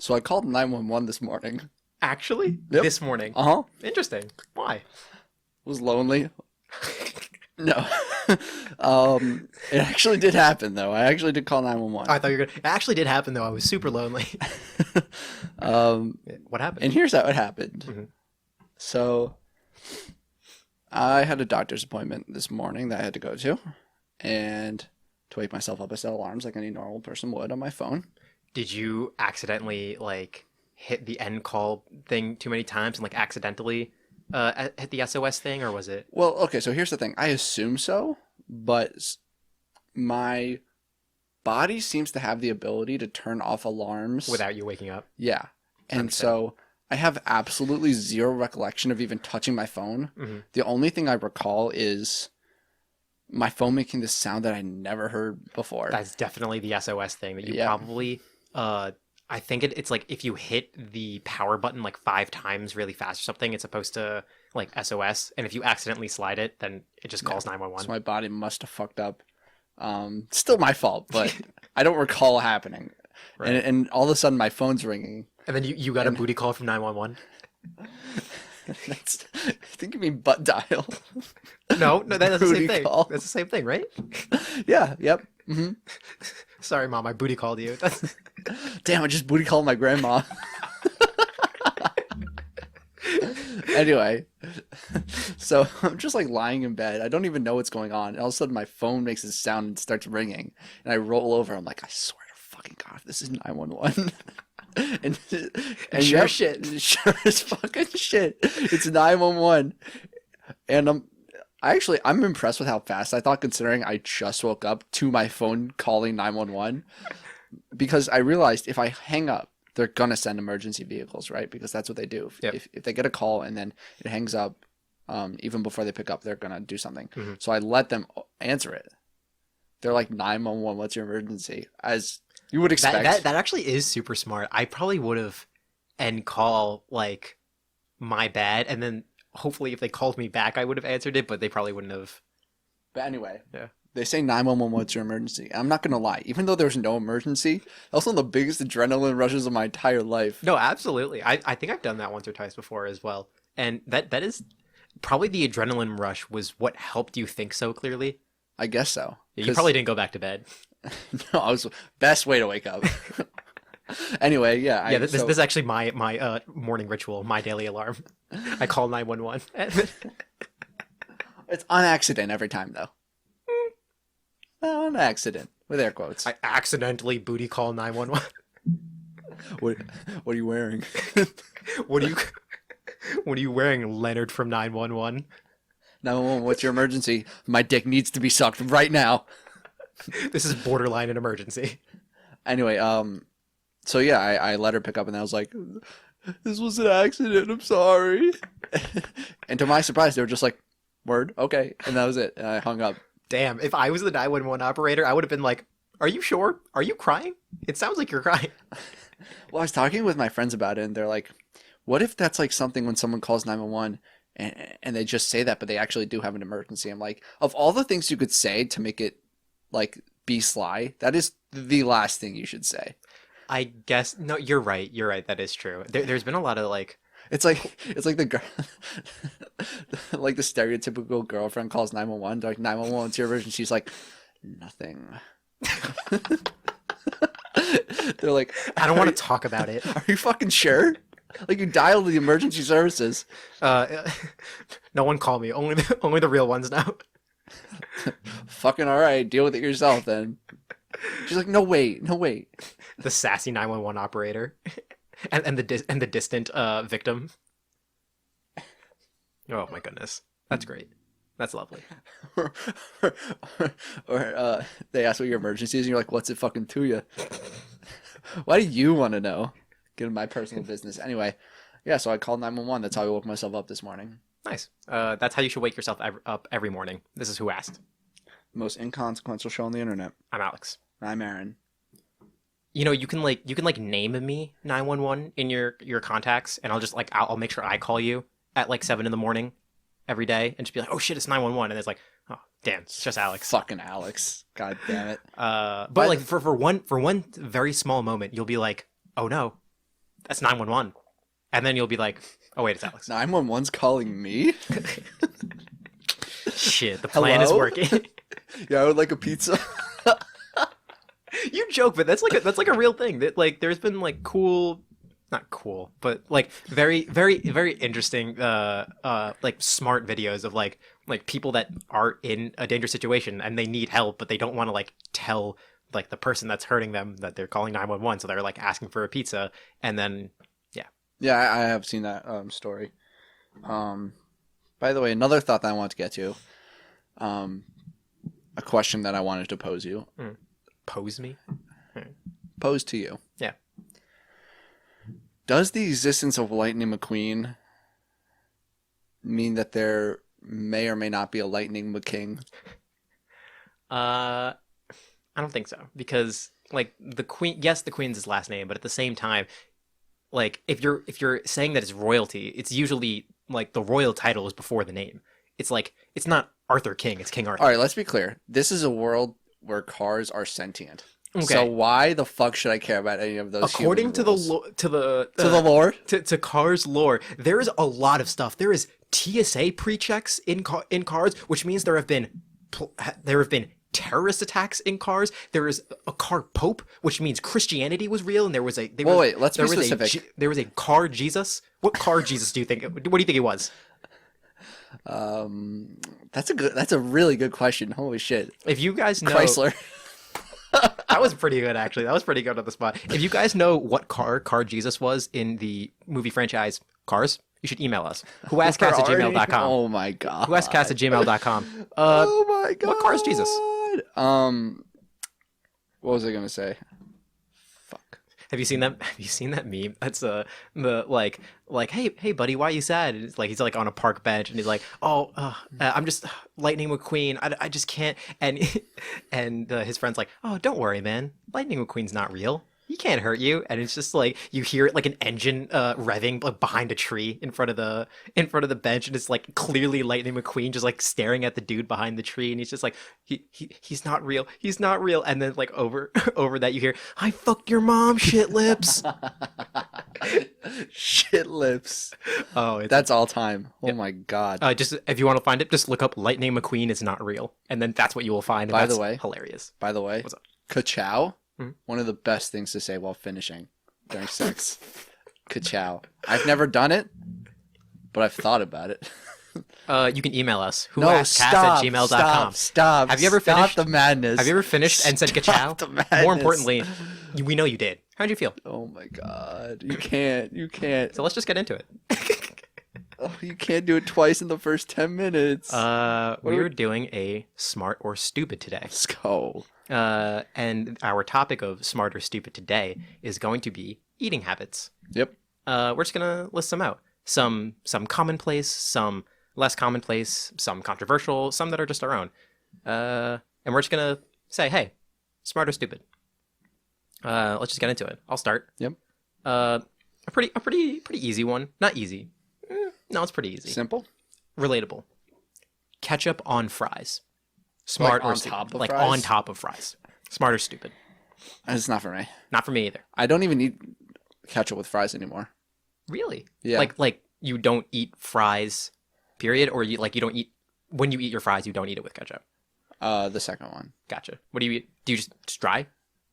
So I called 911 this morning. Actually? Yep. This morning? Uh-huh. Interesting. Why? Was lonely. No. It actually did happen, though. I actually did call 911. I thought you were gonna... It actually did happen, though. I was super lonely. What happened? And here's how it happened. Mm-hmm. So I had a doctor's appointment this morning that I had to go to. And to wake myself up, I set alarms like any normal person would on my phone. Did you accidentally, like, hit the end call thing too many times and, like, accidentally hit the SOS thing, or was it? Well, okay, so here's the thing. I assume so, but my body seems to have the ability to turn off alarms. Without you waking up? Yeah. And so I have absolutely zero recollection of even touching my phone. Mm-hmm. The only thing I recall is my phone making this sound that I never heard before. That's definitely the SOS thing that you probably... I think it's like if you hit the power button like 5 times really fast or something, it's supposed to like SOS. And if you accidentally slide it, then it just calls 911. So my body must have fucked up. Still my fault, but I don't recall happening. Right. And all of a sudden my phone's ringing. And then you got a booty call from 911? I think you mean butt dial. No, that's the same thing. Call. That's the same thing, right? Yeah, yep. Mm-hmm. Sorry, Mom, I booty called you. Damn, I just booty called my grandma. Anyway, so I'm just like lying in bed. I don't even know what's going on. And all of a sudden my phone makes a sound and starts ringing. And I roll over. I'm like, I swear to fucking God, this is 911. and sure shit. Sure as fucking shit. It's 911. And I'm impressed with how fast I thought, considering I just woke up to my phone calling 911. Because I realized if I hang up, they're going to send emergency vehicles, right? Because that's what they do. Yep. If they get a call and then it hangs up, even before they pick up, they're going to do something. Mm-hmm. So I let them answer it. They're like, 911, what's your emergency? As you would expect. That actually is super smart. I probably would have end call like, my bad, and then hopefully if they called me back, I would have answered it, but they probably wouldn't have. But anyway. Yeah. They say 911, what's your emergency? I'm not going to lie. Even though there's no emergency, that's one of the biggest adrenaline rushes of my entire life. No, absolutely. I think I've done that once or twice before as well. And that is probably the adrenaline rush was what helped you think so clearly. I guess so. Yeah, you probably didn't go back to bed. No, I was best way to wake up. Anyway, yeah. This is actually my morning ritual, my daily alarm. I call 911. It's on accident every time, though. On accident, with air quotes. I accidentally booty call 911. What are you wearing? What are you wearing, Leonard from 911? 911, what's your emergency? My dick needs to be sucked right now. This is borderline an emergency. Anyway, so yeah, I let her pick up, and I was like, "This was an accident. I'm sorry." And to my surprise, they were just like, "Word, okay," and that was it. And I hung up. Damn, if I was the 911 operator, I would have been like, are you sure? Are you crying? It sounds like you're crying. Well, I was talking with my friends about it, and they're like, what if that's like something when someone calls 911 and they just say that, but they actually do have an emergency? I'm like, of all the things you could say to make it like be sly, that is the last thing you should say. I guess, no, you're right. You're right. That is true. There's been a lot of like, It's like the girl, like the stereotypical girlfriend calls 911. They're like, 911, what's your version? She's like, nothing. They're like, I don't want to talk about it. Are you fucking sure? Like, you dialed the emergency services. No one call me. Only the real ones now. Fucking all right. Deal with it yourself then. She's like, no wait. The sassy 911 operator. And the distant victim. Oh my goodness, that's great. That's lovely. or they ask what your emergency is, and you're like, "What's it fucking to you?" Why do you want to know? Get in my personal business. Anyway, yeah. So I called 911. That's how I woke myself up this morning. Nice. That's how you should wake yourself up every morning. This is Who Asked. Most inconsequential show on the internet. I'm Alex. I'm Aaron. You know, you can name me 911 in your contacts, and I'll make sure I call you at like 7 a.m. every day, and just be like, oh shit, it's 911, and it's like, oh damn, it's just Alex. Fucking Alex. God damn it. But like for one very small moment, you'll be like, oh no, that's 911. And then you'll be like, oh wait, it's Alex. 911's calling me? Shit, the plan is Hello? working. Yeah, I would like a pizza. You joke, but that's like a real thing. That like there's been like cool, not cool, but like very very interesting like smart videos of like people that are in a dangerous situation and they need help, but they don't want to like tell like the person that's hurting them that they're calling 911, so they're like asking for a pizza, and then Yeah, I have seen that story. By the way, another thought that I want to get to, a question that I wanted to pose you. Pose me? Pose to you. Yeah. Does the existence of Lightning McQueen mean that there may or may not be a Lightning McKing? I don't think so, because like the queen, yes, the queen's his last name, but at the same time, like if you're saying that it's royalty, it's usually like the royal title is before the name. It's like it's not Arthur King, it's King Arthur. All right, let's be clear. This is a world where cars are sentient. Okay. So why the fuck should I care about any of those? According to rules? to the lore, to Cars lore, there is a lot of stuff. There is TSA pre-checks in Cars, which means there have been terrorist attacks in Cars. There is a car pope, which means Christianity was real, and there was a wait, let's be specific. There was a car Jesus. What car Jesus do you think? What do you think he was? That's a really good question. Holy shit! If you guys know, Chrysler. That was pretty good, actually. That was pretty good on the spot. If you guys know what car Jesus was in the movie franchise Cars, you should email us. whoaskedcast@gmail.com. Oh my god. whoaskedcast@gmail.com. Oh my god. What car is Jesus? What was I gonna say? Fuck. Have you seen that? Have you seen that meme? That's the like hey buddy, why are you sad? And it's like he's like on a park bench and he's like, I'm just Lightning McQueen. I just can't. And his friend's like, oh, don't worry, man. Lightning McQueen's not real. He can't hurt you. And it's just like you hear it like an engine revving like behind a tree in front of the bench, and it's like clearly Lightning McQueen just like staring at the dude behind the tree, and he's just like he's not real. He's not real. And then like over that you hear, I fucked your mom, shit lips. Shit lips. Oh, that's all time. Oh my god. Just if you want to find it, just look up Lightning McQueen is not real, and then that's what you will find. By the way, hilarious. By the way, what's up? Ka-chow. One of the best things to say while finishing during sex. Ka-chow. I've never done it, but I've thought about it. You can email us. whoaskedcast@gmail.com. Stop. Have you ever finished? Stop the madness. Have you ever finished and said ka-chow? More importantly, we know you did. How'd you feel? Oh my god. You can't. So let's just get into it. Oh, you can't do it twice in the first 10 minutes. We were doing a smart or stupid today. Let's go. And our topic of smart or stupid today is going to be eating habits. Yep. We're just gonna list some out. Some commonplace, some less commonplace, some controversial, some that are just our own. And we're just gonna say, hey, smart or stupid. Let's just get into it. I'll start. Yep. A pretty easy one. Not easy. No, it's pretty easy. Simple. Relatable. Ketchup on fries. Smart like or on stupid. top of like fries? on top of fries. Smart or stupid. It's not for me. Not for me either. I don't even eat ketchup with fries anymore. Really? Yeah. Like you don't eat fries, period, or you don't eat when you eat your fries, you don't eat it with ketchup. The second one. Gotcha. What do you eat? Do you just dry?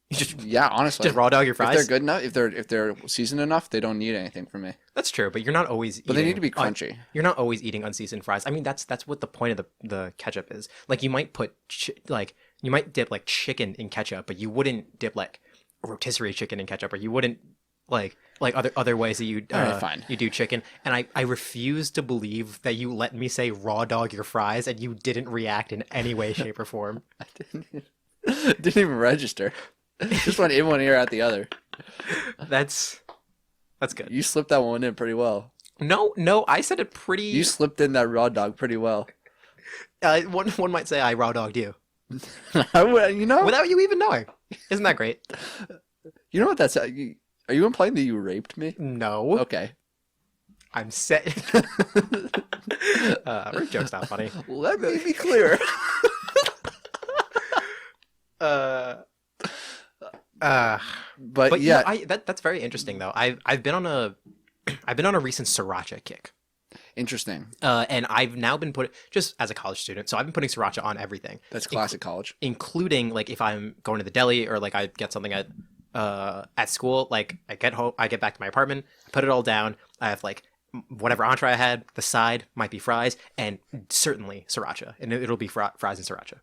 You just honestly, just raw dog your fries. If they're good enough, if they're seasoned enough, they don't need anything from me. That's true, but you're not always. But they need to be crunchy. You're not always eating unseasoned fries. I mean, that's what the point of the ketchup is. Like you might put you might dip like chicken in ketchup, but you wouldn't dip like rotisserie chicken in ketchup, or you wouldn't like other ways that you fine. You do chicken. And I refuse to believe that you let me say raw dog your fries and you didn't react in any way, shape, or form. I didn't even register. Just went in one ear out the other. That's good. You slipped that one in pretty well. No, I said it pretty. You slipped in that raw dog pretty well. One might say I raw dogged you. Without you even knowing. Isn't that great? You know what that's? Are you implying that you raped me? No. Okay. I'm set. Rape joke's not funny. Let me be clear. Uh, But you know, yeah, that's very interesting though. I've been on a I've been on a recent sriracha kick. interesting. And I've now been just as a college student, so I've been putting sriracha on everything, That's classic college. including like if I'm going to the deli or like I get something at school. Like I get home, I get back to my apartment, put it all down. I have like whatever entree I had, the side might be fries, and certainly sriracha, and it'll be fries and sriracha.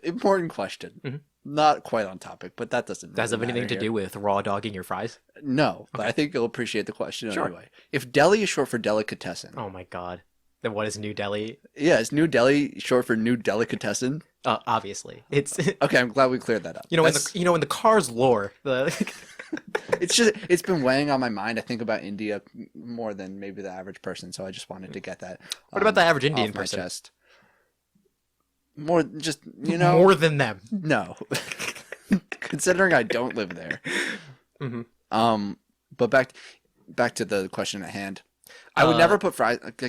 Important question. Mhm. Not quite on topic, but that doesn't Does it really have anything matter to here. do with raw dogging your fries? No, but Okay. I think you'll appreciate the question Sure. anyway. If deli is short for delicatessen, Oh my god. Then what is New Delhi? yeah, is new deli short for new delicatessen? Obviously, it's Okay, I'm glad we cleared that up. in That's- the car's lore. it's been weighing on my mind. I think about India more than maybe the average person, so I just wanted to get that. What about the average off Indian my person? chest. More just know, More than them. no. Considering I don't live there. Mhm. But back to the question at hand. I would never put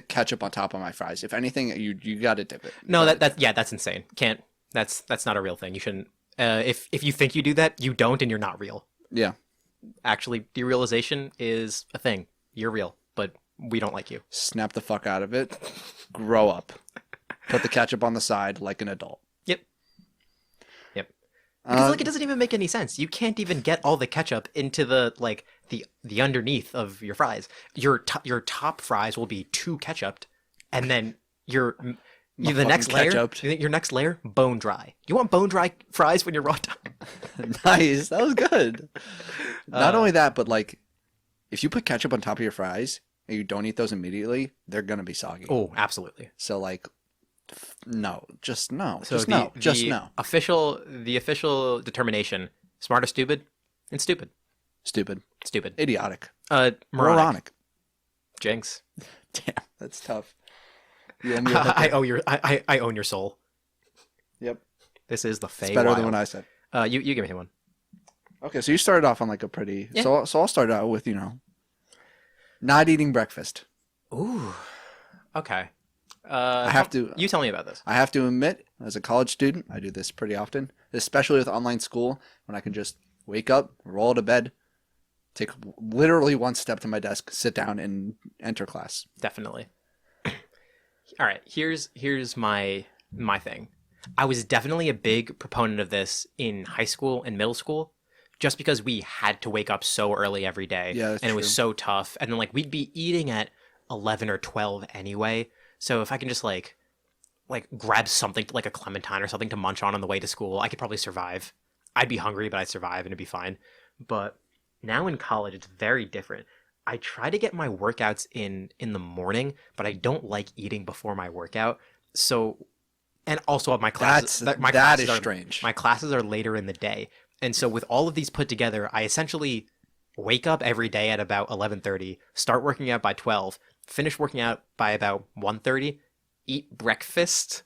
ketchup on top of my fries. If anything, you got to dip it. No, that's insane. Can't. That's not a real thing. You shouldn't. If you think you do that, you don't, and you're not real. Yeah. Actually, derealization is a thing. You're real, but we don't like you. Snap the fuck out of it. Grow up. Put the ketchup on the side like an adult. Yep. Because like it doesn't even make any sense. You can't even get all the ketchup into the underneath of your fries. Your top fries will be too ketchuped, and then the next layer, ketchuped. your next layer, bone dry. You want bone dry fries when you're raw done? Nice. That was good. Not only that, but like, if you put ketchup on top of your fries and you don't eat those immediately, they're gonna be soggy. Oh, absolutely. So like, no, just no, So just no, just no. The official determination: smart or stupid, and stupid. Stupid, Stupid. idiotic, Moronic. moronic. Jinx. Damn, that's tough. You owe me a hooker. I own your soul. Yep, This is the it's Fey better Wild. than what I said. You give me one. Okay, so you started off on like a pretty. Yeah. So I'll start out with not eating breakfast. Ooh. Okay. I have to. You tell me about this. I have to admit, as a college student, I do this pretty often, especially with online school, when I can just wake up, roll to bed, take literally one step to my desk, sit down, and enter class. Definitely. All right. Here's my thing. I was definitely a big proponent of this in high school and middle school, just because we had to wake up so early every day, Yeah, that's and it was true. so tough. And then like we'd be eating at 11 or 12 anyway. So if I can just like grab something like a clementine or something to munch on the way to school, I could probably survive. I'd be hungry, but I'd survive and it'd be fine. But now in college, it's very different. I try to get my workouts in the morning, but I don't like eating before my workout. So, and also my classes. That classes is are, strange. My classes are later in the day, and so with all of these put together, I essentially wake up every day at about 11:30, start working out by 12, finish working out by about 1:30, eat breakfast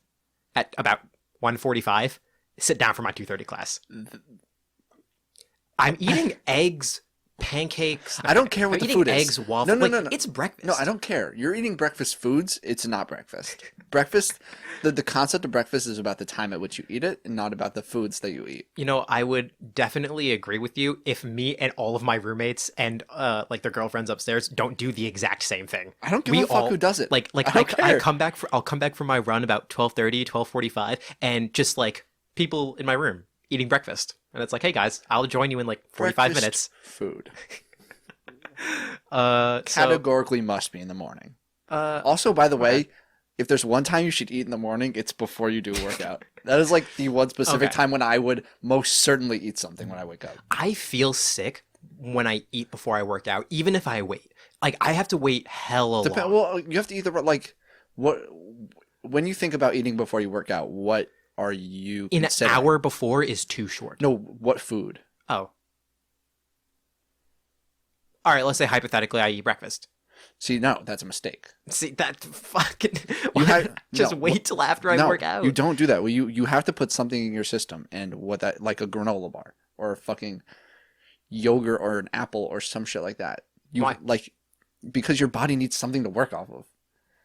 at about 1:45, sit down for my 2:30 class. I'm eating eggs, pancakes. I don't care what I'm the eating food is. eggs, waffles. No. It's breakfast. No, I don't care. You're eating breakfast foods. It's not breakfast. Breakfast, the concept of breakfast is about the time at which you eat it and not about the foods that you eat. You know, I would definitely agree with you if me and all of my roommates and like their girlfriends upstairs don't do the exact same thing. I don't give a fuck who does it. Like I don't care. I'll come back from my run about 12:30, 12:45, and just like people in my room eating breakfast. And it's like, hey guys, I'll join you in like 45 Breakfast minutes. Food. So Categorically must be in the morning. Also, by the way, if there's one time you should eat in the morning, it's before you do a workout. That is like the one specific Okay. time when I would most certainly eat something when I wake up. I feel sick when I eat before I work out, even if I wait. Like I have to wait hella long. Well, you have to either like what when you think about eating before you work out, what are you An considering? hour before is too short. No, what food? Oh. All right, let's say hypothetically I eat breakfast. See, no, that's a mistake. See, that fucking... You have- just no, wait till after I No, work out. you don't do that. Well, you have to put something in your system, and what that like a granola bar or a fucking yogurt or an apple or some shit like that. You Why? like because your body needs something to work off of.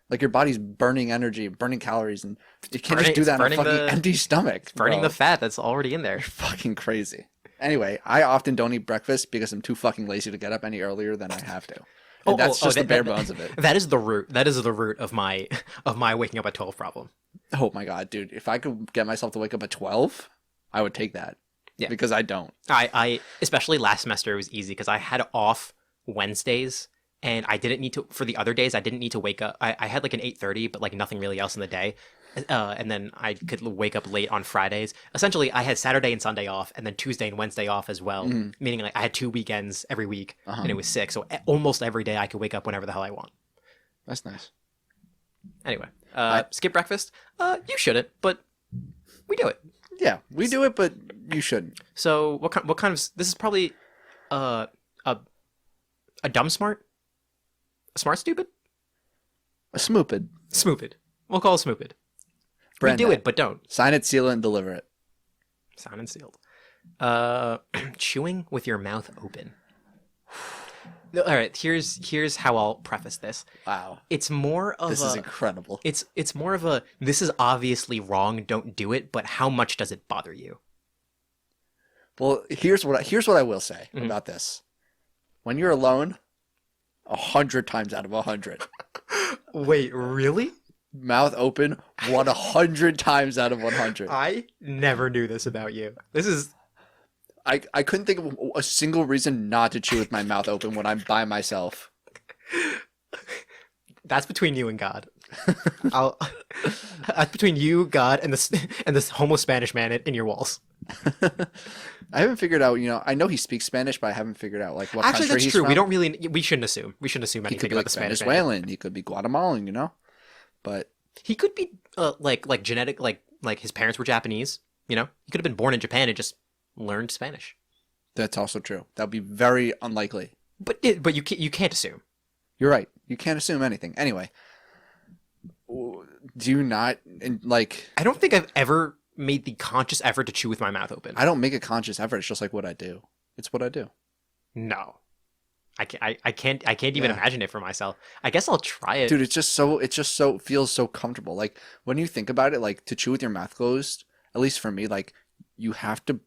Like your body's burning energy, burning calories, and you can't just do that on a fucking empty stomach. Burning the fat that's already in there. You're fucking crazy. Anyway, I often don't eat breakfast because I'm too fucking lazy to get up any earlier than I have to. And that's just the bare bones of it. That is the root. That is the root of my waking up at 12 problem. Oh my god, dude! If I could get myself to wake up at 12, I would take that. Yeah, because I don't. I especially last semester it was easy because I had off Wednesdays and I didn't need to for the other days. I didn't need to wake up. I had like an 8:30, but like nothing really else in the day. And then I could wake up late on Fridays. Essentially, I had Saturday and Sunday off, and then Tuesday and Wednesday off as well. Meaning, like I had 2 weekends every week, and it was 6. So almost every day I could wake up whenever the hell I want. That's nice. Anyway, skip breakfast. You shouldn't, but we do it. Yeah, we do it, but you shouldn't. So what kind of this is probably a dumb smart, a smart stupid, a smoopid. Smoopid. We'll call it smoopid. Brand we do it, but don't. Sign it, seal it, and deliver it. Signed and sealed. Chewing with your mouth open. All right, here's how I'll preface this. Wow. It's more of this is incredible. It's more of a this is obviously wrong, don't do it, but how much does it bother you? Well, here's what I will say about this. When you're alone, 100 times out of 100. Wait, really? Mouth open 100 times out of 100. I never knew this about you. This is I couldn't think of a single reason not to chew with my mouth open when I'm by myself. That's between you and God. That's between you, God, and this homo Spanish man in your walls. I haven't figured out. I know he speaks Spanish, but I haven't figured out like what country that's he's true. from. We don't really. We shouldn't assume. We shouldn't assume anything about the Spanish Venezuelan. man. He could be Guatemalan. But he could be like genetic. Like his parents were Japanese. He could have been born in Japan and just learned Spanish. That's also true. That would be very unlikely. But you can't assume. You're right. You can't assume anything. Anyway, do you not like? I don't think I've ever made the conscious effort to chew with my mouth open. I don't make a conscious effort. It's just like what I do. It's what I do. No, I can't even imagine it for myself. I guess I'll try it, dude. It just so feels so comfortable. Like when you think about it, like to chew with your mouth closed. At least for me, like you have to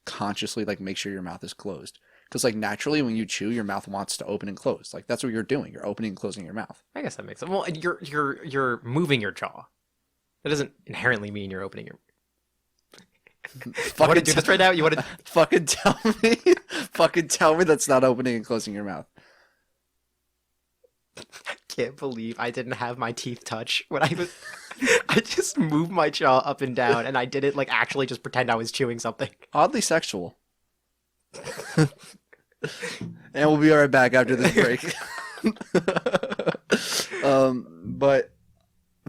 consciously like make sure your mouth is closed. Because like naturally when you chew, your mouth wants to open and close. Like that's what you're doing. You're opening and closing your mouth. I guess that makes sense. Well, you're moving your jaw. That doesn't inherently mean you're opening your. You want to do this right now? You want to fucking tell me? Fucking tell me that's not opening and closing your mouth. I can't believe I didn't have my teeth touch when I was. I just moved my jaw up and down, and I didn't like actually just pretend I was chewing something. Oddly sexual. And we'll be right back after this break. But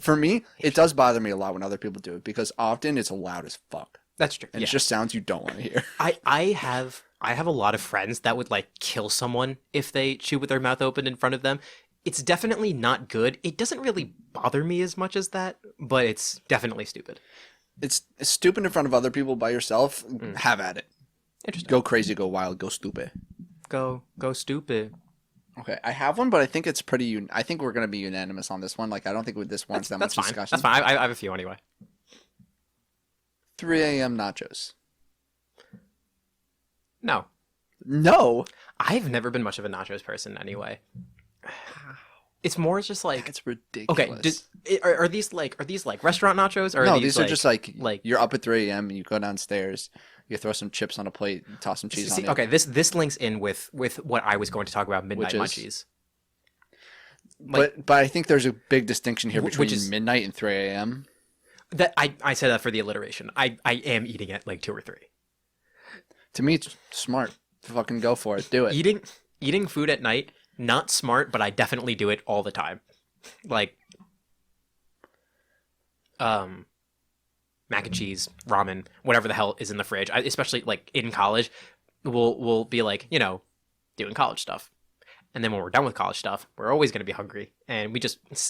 for me, it does bother me a lot when other people do it because often it's loud as fuck. That's true. And it just sounds you don't want to hear. I have a lot of friends that would like kill someone if they chew with their mouth open in front of them. It's definitely not good. It doesn't really bother me as much as that, but it's definitely stupid. It's stupid in front of other people. By yourself, have at it. Interesting. Go crazy, go wild, go stupid. Go stupid. Okay, I have one, but I think it's pretty. I think we're gonna be unanimous on this one. Like, I don't think with this one's that much discussion. That's fine. I have a few anyway. 3 a.m. nachos. No. I've never been much of a nachos person anyway. It's more just like it's ridiculous. Okay, are these like restaurant nachos? Or no, are these are just like you're up at 3 a.m. and you go downstairs, you throw some chips on a plate, toss some cheese on it. Okay, this links in with what I was going to talk about, midnight munchies. But I think there's a big distinction here between midnight and 3 a.m. That I said that for the alliteration. I am eating at like 2 or 3. To me, it's smart. Fucking go for it. Do it. Eating food at night, not smart, but I definitely do it all the time. Like, mac and cheese, ramen, whatever the hell is in the fridge. Especially like in college, we'll be like, doing college stuff. And then when we're done with college stuff, we're always going to be hungry, and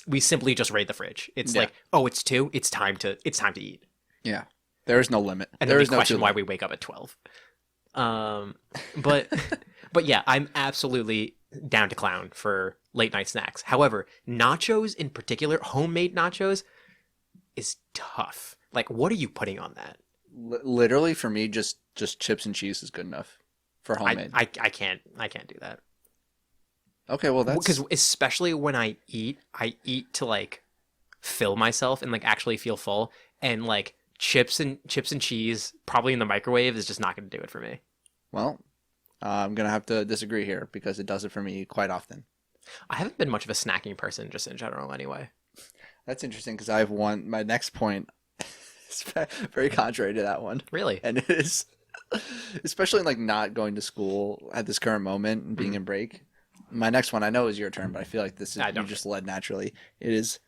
we simply just raid the fridge. It's like, oh, it's 2. It's time to eat. Yeah, there is no limit. And there is no question why we wake up at 12. But yeah, I'm absolutely down to clown for late night snacks. However, nachos in particular, homemade nachos, is tough. Like, what are you putting on that? Literally, for me, just chips and cheese is good enough for homemade. I can't do that. Okay, well that's because especially when I eat to like fill myself and like actually feel full, and like chips and cheese probably in the microwave is just not going to do it for me. Well, I'm gonna have to disagree here because it does it for me quite often. I haven't been much of a snacking person just in general anyway. That's interesting because I have one. My next point is very contrary to that one. Really? And it is, especially like not going to school at this current moment and being in break. My next one, I know is your turn, but I feel like this is you just led naturally. It is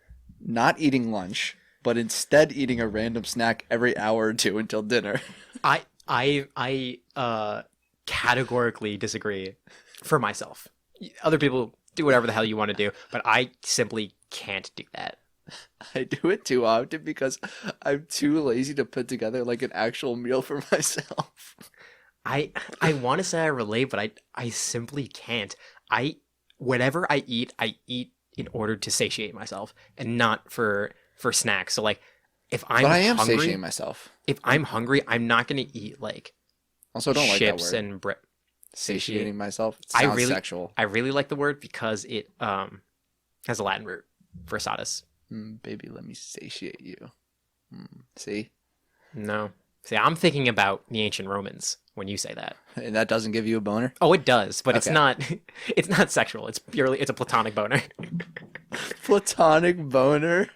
not eating lunch, but instead eating a random snack every hour or two until dinner. I categorically disagree for myself. Other people do whatever the hell you want to do, but I simply can't do that. I do it too often because I'm too lazy to put together like an actual meal for myself. I want to say I relate, but I simply can't. Whatever I eat in order to satiate myself and not for snacks. So like if I'm but I am hungry, satiating myself. If I'm hungry, I'm not going to eat like also don't like that chips word. and bread. Satiating myself. It sounds sexual. I really like the word because it has a Latin root for satis. Baby, let me satiate you. See? No. See, I'm thinking about the ancient Romans when you say that. And that doesn't give you a boner? Oh, it does, but Okay. it's not sexual. It's a platonic boner. Platonic boner?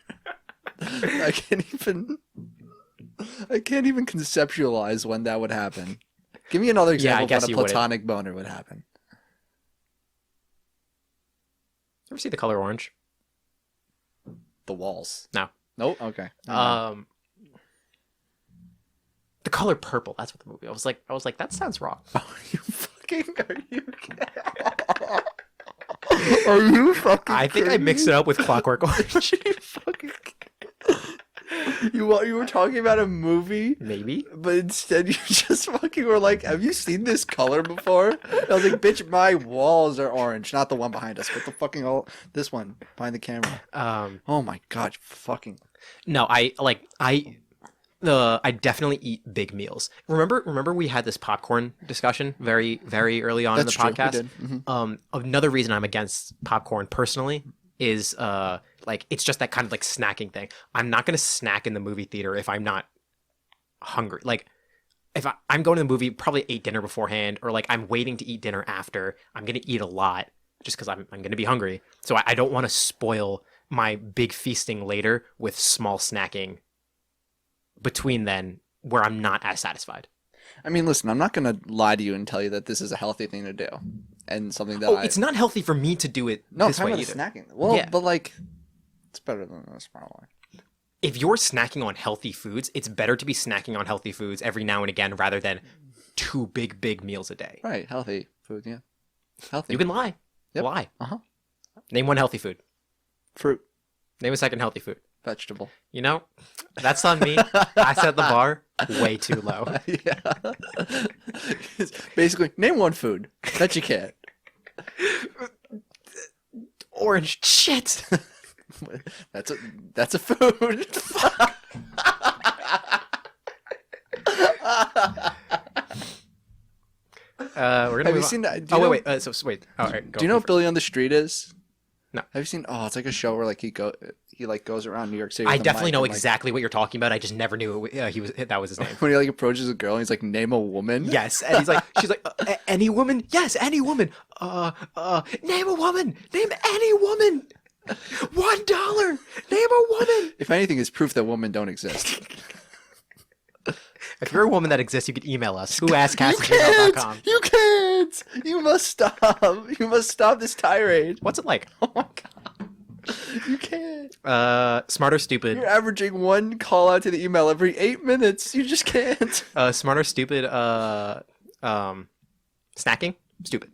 I can't even conceptualize when that would happen. Give me another example of when a platonic boner would happen. Ever see The Color Orange? The walls. No. Nope. Okay. The Color Purple. That's what the movie. I was like, that sounds wrong. Are you fucking? I think I mixed it up with Clockwork Orange. You were talking about a movie, Maybe, but instead you just fucking were like, "Have you seen this color before?" And I was like, "Bitch, my walls are orange, not the one behind us, but the fucking this one behind the camera." Oh my god, fucking. No, I definitely eat big meals. Remember we had this popcorn discussion very, very early on in the podcast. True, we did. Mm-hmm. Another reason I'm against popcorn personally is like it's just that kind of like snacking thing. I'm not gonna snack in the movie theater if I'm not hungry. Like if I'm going to the movie, probably ate dinner beforehand, or like I'm waiting to eat dinner after. I'm gonna eat a lot just because I'm gonna be hungry. So I don't want to spoil my big feasting later with small snacking between then where I'm not as satisfied. I mean, listen, I'm not gonna lie to you and tell you that this is a healthy thing to do and something that it's not healthy for me to do it this way either. Snacking. Well, Yeah. but like, it's better than a smart one. If you're snacking on healthy foods, it's better to be snacking on healthy foods every now and again rather than 2 big meals a day. Right, healthy food, yeah. Healthy. You can lie. Yep. Lie. Uh-huh. Name one healthy food. Fruit. Name a second healthy food. Vegetable. You know, that's on me. I set the bar way too low. Yeah. Basically, name one food that you can't. Orange shit. That's a food. We're gonna Have you move seen on. that? Oh wait. Wait. All right. Go Do you know what Billy on the Street is? No. Have you seen? Oh, it's like a show where like he goes around New York City. I with a definitely mic know and, like, exactly what you're talking about. I just never knew that was his name. when he like approaches a girl and he's like, "Name a woman." Yes, and she's like, any woman? Yes, any woman. Name a woman. Name any woman. $1. Name a woman. If anything, it's proof that women don't exist. If you're a woman that exists, you can email us. whoaskedcast@gmail.com. You can't. You must stop. You must stop this tirade. What's it like? Oh my god. You can't. Smart or stupid? You're averaging one call out to the email every 8 minutes. You just can't. Smart or stupid? Snacking? Stupid.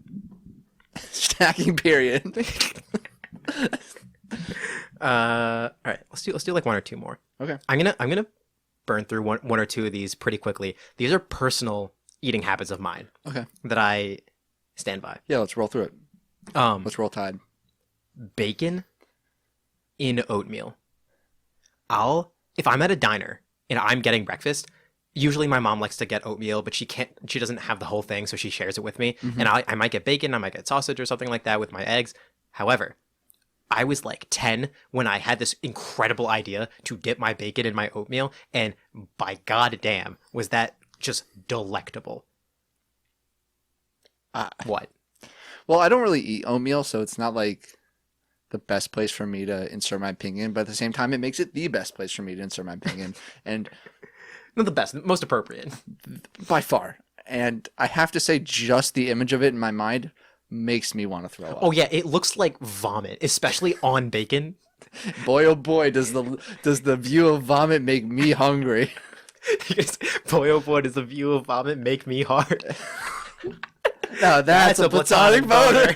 Stacking period. All right. Let's do like 1 or 2 more. Okay. I'm gonna burn through one or 2 of these pretty quickly. These are personal eating habits of mine. Okay. That I stand by. Yeah, let's roll through it. Let's roll Tide. bacon in oatmeal. If I'm at a diner and I'm getting breakfast, usually my mom likes to get oatmeal, but she doesn't have the whole thing, so she shares it with me. Mm-hmm. And I might get bacon, I might get sausage or something like that with my eggs. However, I was like 10 when I had this incredible idea to dip my bacon in my oatmeal, and by god damn, was that just delectable. What? Well, I don't really eat oatmeal, so it's not like the best place for me to insert my opinion, but at the same time, it makes it the best place for me to insert my opinion, and Not the best, most appropriate. by far. And I have to say, just the image of it in my mind makes me want to throw up. Oh yeah, it looks like vomit, especially on bacon. Boy, oh boy, does the view of vomit make me hungry. Boy, oh boy, does the view of vomit make me hard. Now that's a platonic boner.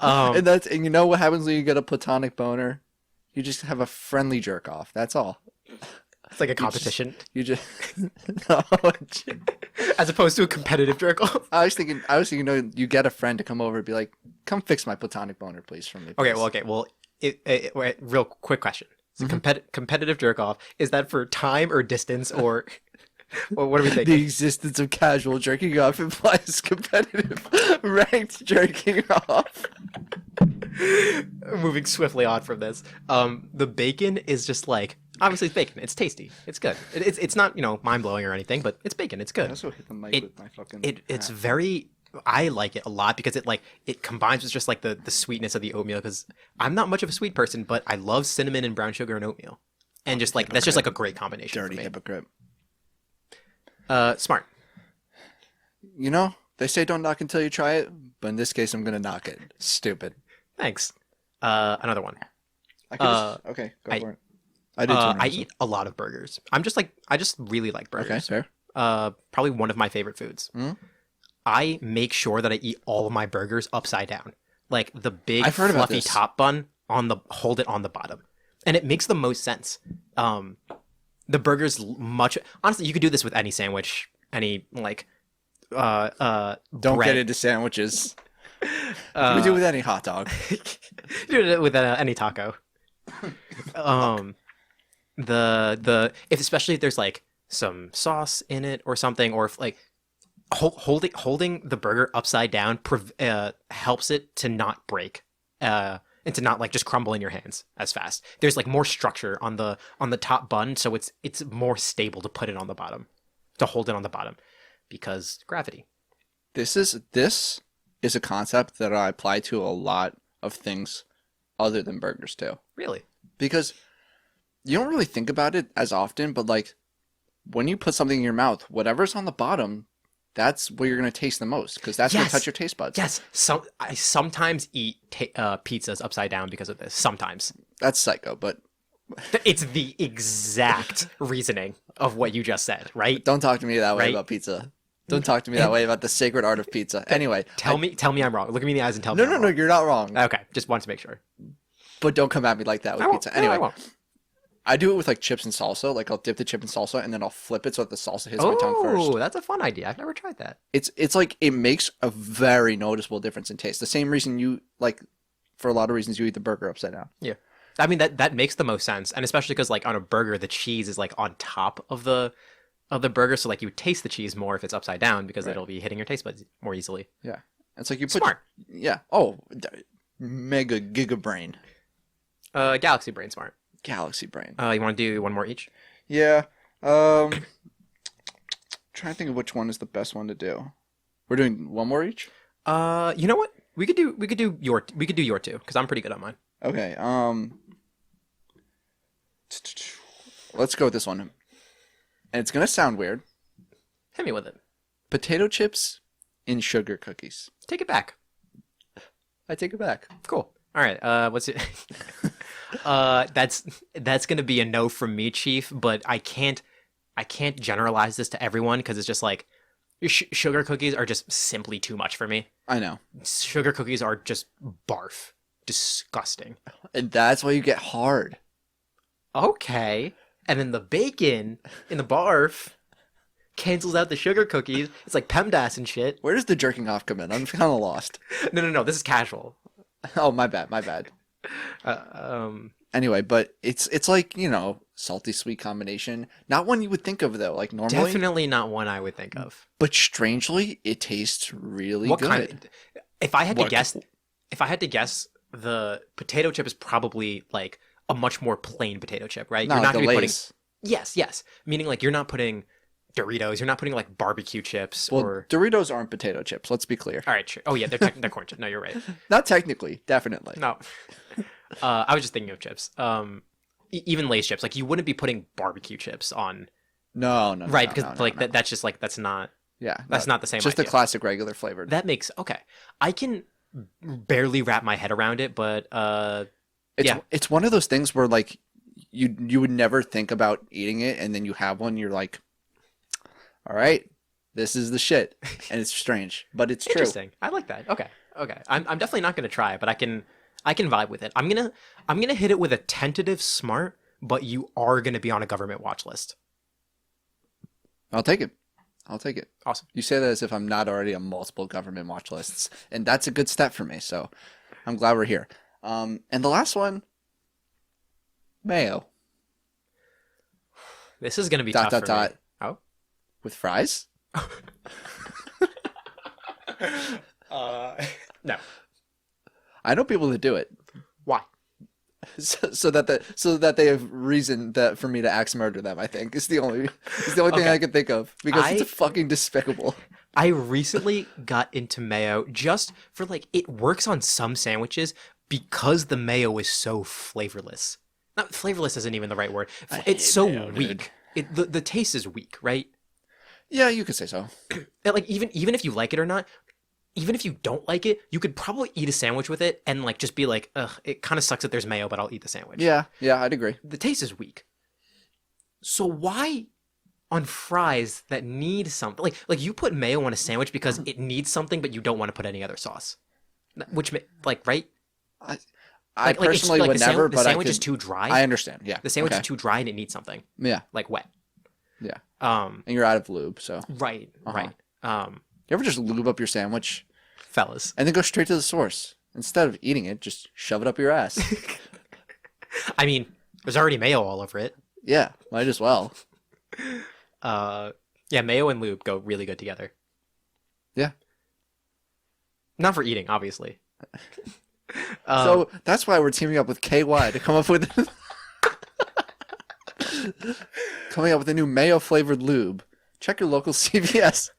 And you know what happens when you get a platonic boner? You just have a friendly jerk off. That's all. It's like a competition. You just no. As opposed to a competitive jerk off. I was thinking, no, you get a friend to come over and be like, "Come fix my platonic boner, please, for me." Please. Okay, well, wait, real quick question. So competitive jerk off, is that for time or distance or what are we thinking? The existence of casual jerking off implies competitive ranked jerking off. Moving swiftly on from this, the bacon is just like, obviously it's bacon. It's tasty. It's good. It's not mind blowing or anything, but it's bacon. It's good. I also hit the mic with my fucking. It's very. I like it a lot because it combines with just like the sweetness of the oatmeal. Because I'm not much of a sweet person, but I love cinnamon and brown sugar and oatmeal, and just like that's just like a great combination. Dirty for me. hypocrite. Smart. You know, they say don't knock until you try it, but in this case, I'm gonna knock it. Stupid. Thanks. Another one. Okay, go for it. I did. I eat a lot of burgers. I just really like burgers. Okay, fair. Probably one of my favorite foods. Mm-hmm. I make sure that I eat all of my burgers upside down, like the big I've heard about fluffy this. top bun hold it on the bottom, and it makes the most sense. The burgers honestly, you could do this with any sandwich, any like Don't bread. get into sandwiches. We do it with any hot dog. Do it with any taco. Especially if there's like some sauce in it or something, or if like holding the burger upside down helps it to not break and to not like just crumble in your hands as fast. There's like more structure on the top bun, so it's more stable to put it on the bottom, to hold it on the bottom, because gravity. This is a concept that I apply to a lot of things other than burgers too. Really? Because you don't really think about it as often, but like when you put something in your mouth, whatever's on the bottom, that's what you're going to taste the most, because that's going to touch your taste buds. Yes. I sometimes eat pizzas upside down because of this. Sometimes. That's psycho, but It's the exact reasoning of what you just said, right? don't talk to me that way Right? about pizza. Don't talk to me that way about the sacred art of pizza. Anyway, Tell me I'm wrong. Look at me in the eyes and tell me I'm no, wrong. you're not wrong. Okay, just wanted to make sure. But don't come at me like that with I won't. pizza. No, Anyway, I won't. I do it with like chips and salsa. Like I'll dip the chip in salsa and then I'll flip it so that the salsa hits my tongue first. Oh, that's a fun idea. I've never tried that. It's like it makes a very noticeable difference in taste. The same reason you like, for a lot of reasons, you eat the burger upside down. Yeah. I mean, that makes the most sense, and especially because like on a burger, the cheese is like on top of the burger, so like you would taste the cheese more if it's upside down because it'll be hitting your taste buds more easily. Yeah, it's like you put Smart. yeah. Oh, mega giga brain, Galaxy Brain Smart. galaxy brain. You want to do one more each? Yeah. Trying to think of which one is the best one to do. We're doing one more each. You know what? We could do your two because I'm pretty good on mine. Okay. Let's go with this one. And it's gonna sound weird. Hit me with it. Potato chips in sugar cookies. Take it back. I take it back. Cool. All right. What's it? That's gonna be a no from me, Chief. But I can't generalize this to everyone because it's just like sugar cookies are just simply too much for me. I know. Sugar cookies are just barf. Disgusting. And that's why you get hard. Okay. And then the bacon in the barf cancels out the sugar cookies. It's like PEMDAS and shit. Where does the jerking off come in? I'm kind of lost. No. This is casual. Oh, my bad, my bad. Uh, um, Anyway, but it's like, salty sweet combination. Not one you would think of though, like normally. Definitely not one I would think of. But strangely, it tastes really What good. kind? If I had to What- guess, the potato chip is probably like a much more plain potato chip, right? Not You're like not the going to be putting. Lay's. Yes. Meaning like you're not putting Doritos. You're not putting like barbecue chips Well, or. Doritos aren't potato chips. Let's be clear. All right, sure. Oh yeah, they're corn chips. No, you're right. Not technically, definitely. No, I was just thinking of chips. Even Lay's chips, like you wouldn't be putting barbecue chips on, No, right? no, Because no, like no. that's just like that's not Yeah, not the same. Just idea. the classic regular flavored. That makes okay. I can barely wrap my head around it, but It's one of those things where like you would never think about eating it, and then you have one, you're like, all right, this is the shit, and it's strange, but it's true. interesting. I like that. Okay. I'm definitely not gonna try it, but I can vibe with it. I'm gonna hit it with a tentative smart, but you are gonna be on a government watch list. I'll take it. I'll take it. Awesome. You say that as if I'm not already on multiple government watch lists, and that's a good step for me. So I'm glad we're here. And the last one, mayo. This is gonna be Dot tough dot for dot. me. Oh. With fries? No. I know people that do it. Why? So that they have reason that for me to axe murder them. I think is the only thing Okay. I can think of because it's fucking despicable. I recently got into mayo just for like it works on some sandwiches because the mayo is so flavorless. Not flavorless isn't even the right word. I hate It's so mayo, dude. weak. The taste is weak, right? Yeah, you could say so. And, like even if you like it or not, even if you don't like it, you could probably eat a sandwich with it and like just be like, ugh, it kind of sucks that there's mayo, but I'll eat the sandwich. Yeah, I'd agree. The taste is weak. So why on fries that need something like you put mayo on a sandwich because it needs something, but you don't want to put any other sauce, which like right? I personally would never, the but sandwich I is too dry. I understand. Yeah, The sandwich okay. is too dry and it needs something Yeah, like wet. yeah. And you're out of lube, so right. you ever just lube up your sandwich Fellas. and then go straight to the source instead of eating it? Just shove it up your ass. I mean, there's already mayo all over it. Yeah, might as well. Yeah, mayo and lube go really good together. Yeah. Not for eating, obviously. So that's why we're teaming up with KY to come up with a new mayo flavored lube. Check your local CVS.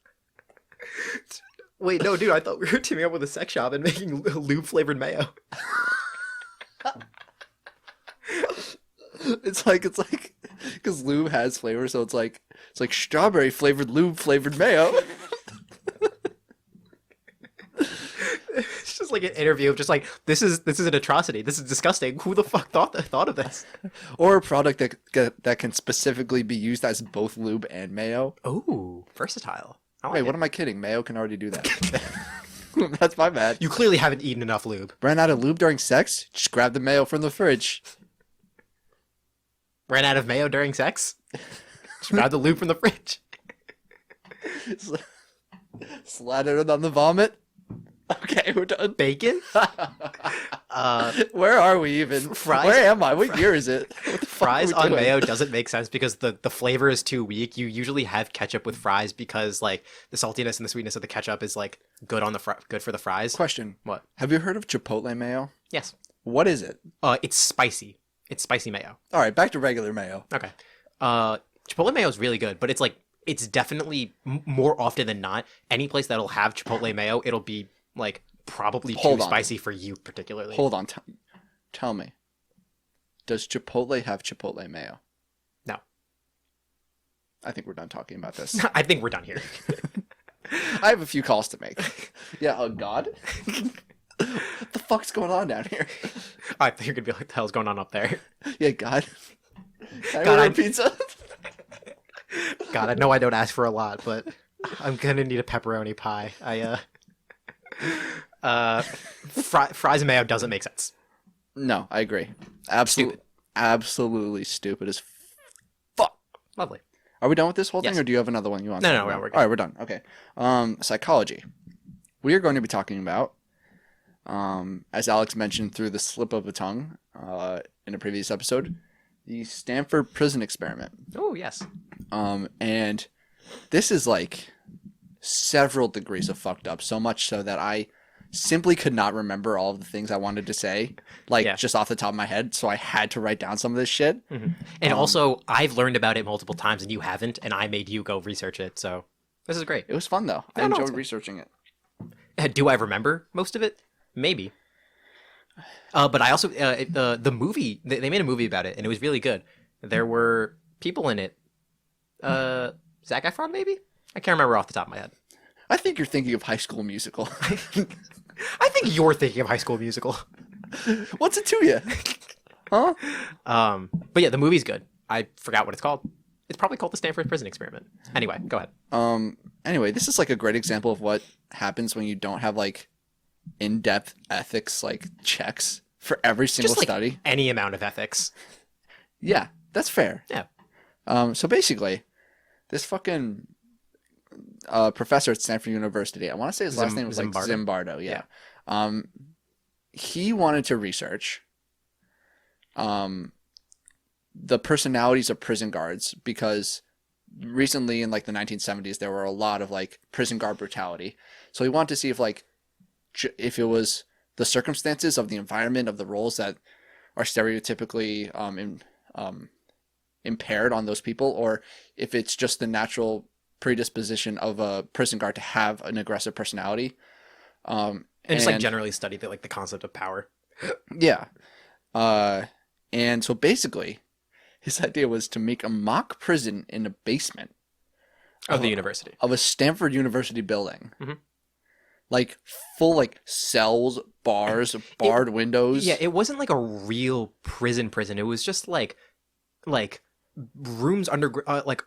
Wait, no, dude, I thought we were teaming up with a sex shop and making lube flavored mayo. It's like because lube has flavor, so it's like strawberry flavored lube flavored mayo. It's just like an interview of just like this is an atrocity. This is disgusting. Who the fuck thought of this? Or a product that can specifically be used as both lube and mayo. Oh, versatile. I like Wait, it. what am I kidding? Mayo can already do that. That's my bad. You clearly haven't eaten enough lube. Ran out of lube during sex? Just grab the mayo from the fridge. Ran out of mayo during sex? Just grab the lube from the fridge. Slather it on the vomit. Okay, we're done. Bacon? Where are we even? Fries- Where am I? What year is it? What the fuck Fries are we on doing? mayo doesn't make sense because the flavor is too weak. You usually have ketchup with fries because like the saltiness and the sweetness of the ketchup is like good on the good for the fries. Question. What? Have you heard of Chipotle mayo? Yes. What is it? It's spicy. It's spicy mayo. All right, back to regular mayo. Okay. Chipotle mayo is really good, but it's definitely more often than not any place that'll have Chipotle mayo, it'll be like probably Hold too on. spicy for you particularly. Hold on. Tell me. Does Chipotle have Chipotle mayo? No. I think we're done talking about this. I think we're done here. I have a few calls to make. Yeah, oh God. What the fuck's going on down here? I think you're gonna be like, the hell's going on up there? Yeah, God. Can I God, order I- a pizza? God, I know I don't ask for a lot, but I'm gonna need a pepperoni pie. Fries and mayo doesn't make sense. No, I agree. Stupid. Absolutely stupid as fuck. Lovely. Are we done with this whole thing, Yes. or do you have another one you want? No, to no, talk we're about? good. All right, we're done. Okay. Psychology. We are going to be talking about as Alex mentioned through the slip of a tongue in a previous episode, the Stanford Prison Experiment. Oh, yes. And this is like several degrees of fucked up, so much so that I simply could not remember all of the things I wanted to say, just off the top of my head. So I had to write down some of this shit. Mm-hmm. And also, I've learned about it multiple times and you haven't, and I made you go research it. So this is great. It was fun though. I enjoyed researching it. Do I remember most of it? Maybe. But I also the movie they made a movie about it and it was really good. There were people in it. Zac Efron maybe? I can't remember off the top of my head. I think you're thinking of High School Musical. I think you're thinking of High School Musical. What's it to you? Huh? But yeah, the movie's good. I forgot what it's called. It's probably called the Stanford Prison Experiment. Anyway, go ahead. Anyway, this is like a great example of what happens when you don't have like in-depth ethics like checks for every single Just, like, study. Any amount of ethics. Yeah, that's fair. Yeah. So basically, this fucking professor at Stanford University, I want to say his last name was like Zimbardo. Yeah. He wanted to research the personalities of prison guards because recently in like the 1970s there were a lot of like prison guard brutality. So he wanted to see if it was the circumstances of the environment of the roles that are stereotypically impaired on those people, or if it's just the natural predisposition of a prison guard to have an aggressive personality. And just like generally study the concept of power. Yeah. And so basically his idea was to make a mock prison in a basement of the university. Of a Stanford University building. Mm-hmm. Like full like cells, bars, barred windows. Yeah, it wasn't like a real prison. It was just like rooms under like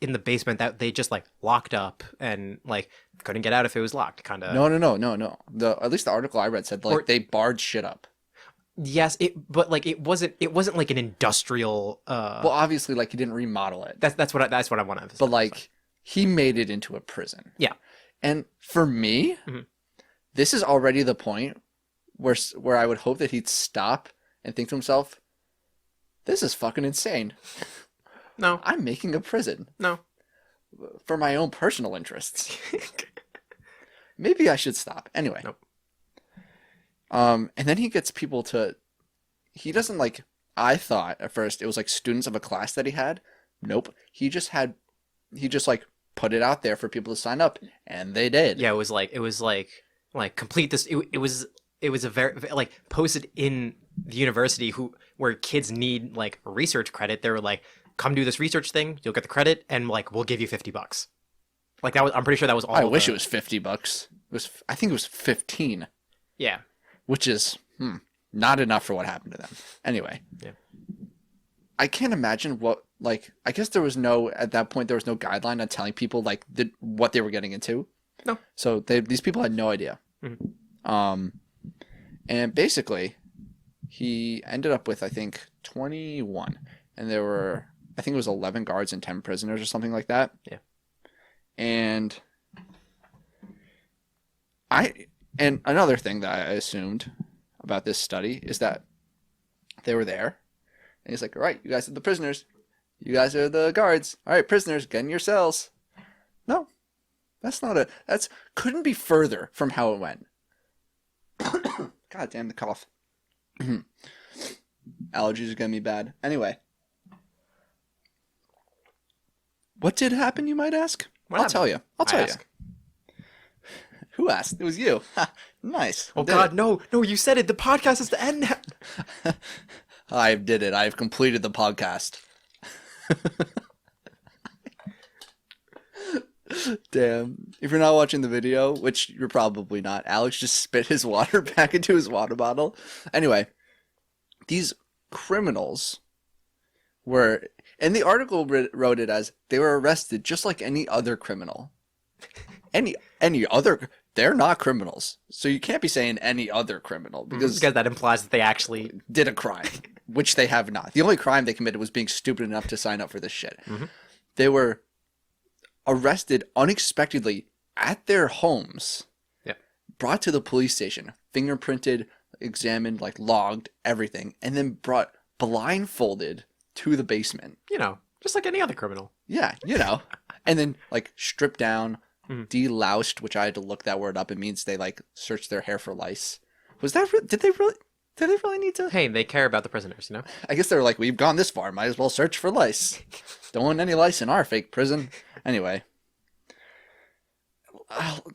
in the basement that they just like locked up and like couldn't get out if it was locked, kind of. No. At least the article I read said they barred shit up. Yes, but like it wasn't like an industrial. Well, obviously, like he didn't remodel it. That's what I want to emphasize. But like he made it into a prison. Yeah. And for me, this is already the point where I would hope that he'd stop and think to himself, this is fucking insane. No. I'm making a prison. No. For my own personal interests. Maybe I should stop. Anyway. Nope. And then he gets people he doesn't like, I thought at first it was like students of a class that he had. Nope. He just like put it out there for people to sign up, and they did. Yeah, it was like complete this. It was a very like posted in the university where kids need like research credit. They were like, come do this research thing, you'll get the credit, and like we'll give you $50. Like that was, I'm pretty sure that was all. I wish it was $50. I think it was 15. Yeah, which is not enough for what happened to them. Anyway, yeah, I can't imagine I guess at that point there was no guideline on telling people like what they were getting into. No. So these people had no idea. Mm-hmm. And basically he ended up with, I think, 21, and there were, I think it was 11 guards and 10 prisoners or something like that. Yeah. And another thing that I assumed about this study is that they were there and he's like, all right, you guys are the prisoners. You guys are the guards. All right, prisoners, get in your cells. No, that's couldn't be further from how it went. God damn the cough. Allergies are getting me bad. Anyway. What did happen, you might ask? I'll tell you. I'll tell you. Who asked? It was you. Nice. Oh God, no, you said it. The podcast has to end now. I did it. I've completed the podcast. Damn. If you're not watching the video, which you're probably not, Alex just spit his water back into his water bottle. Anyway, these criminals were, and the article wrote it as they were arrested just like any other criminal. Any other, they're not criminals. So you can't be saying any other criminal because that implies that they actually did a crime, which they have not. The only crime they committed was being stupid enough to sign up for this shit. Mm-hmm. They were arrested unexpectedly at their homes brought to the police station, fingerprinted, examined, like logged, everything, and then brought blindfolded to the basement. You know, just like any other criminal. Yeah, you know. And then like stripped down, Mhm. deloused, which I had to look that word up. It means they like searched their hair for lice. Was that did they really need to? Hey, they care about the prisoners, you know? I guess they were like, we've gone this far, might as well search for lice. Don't want any lice in our fake prison. Anyway,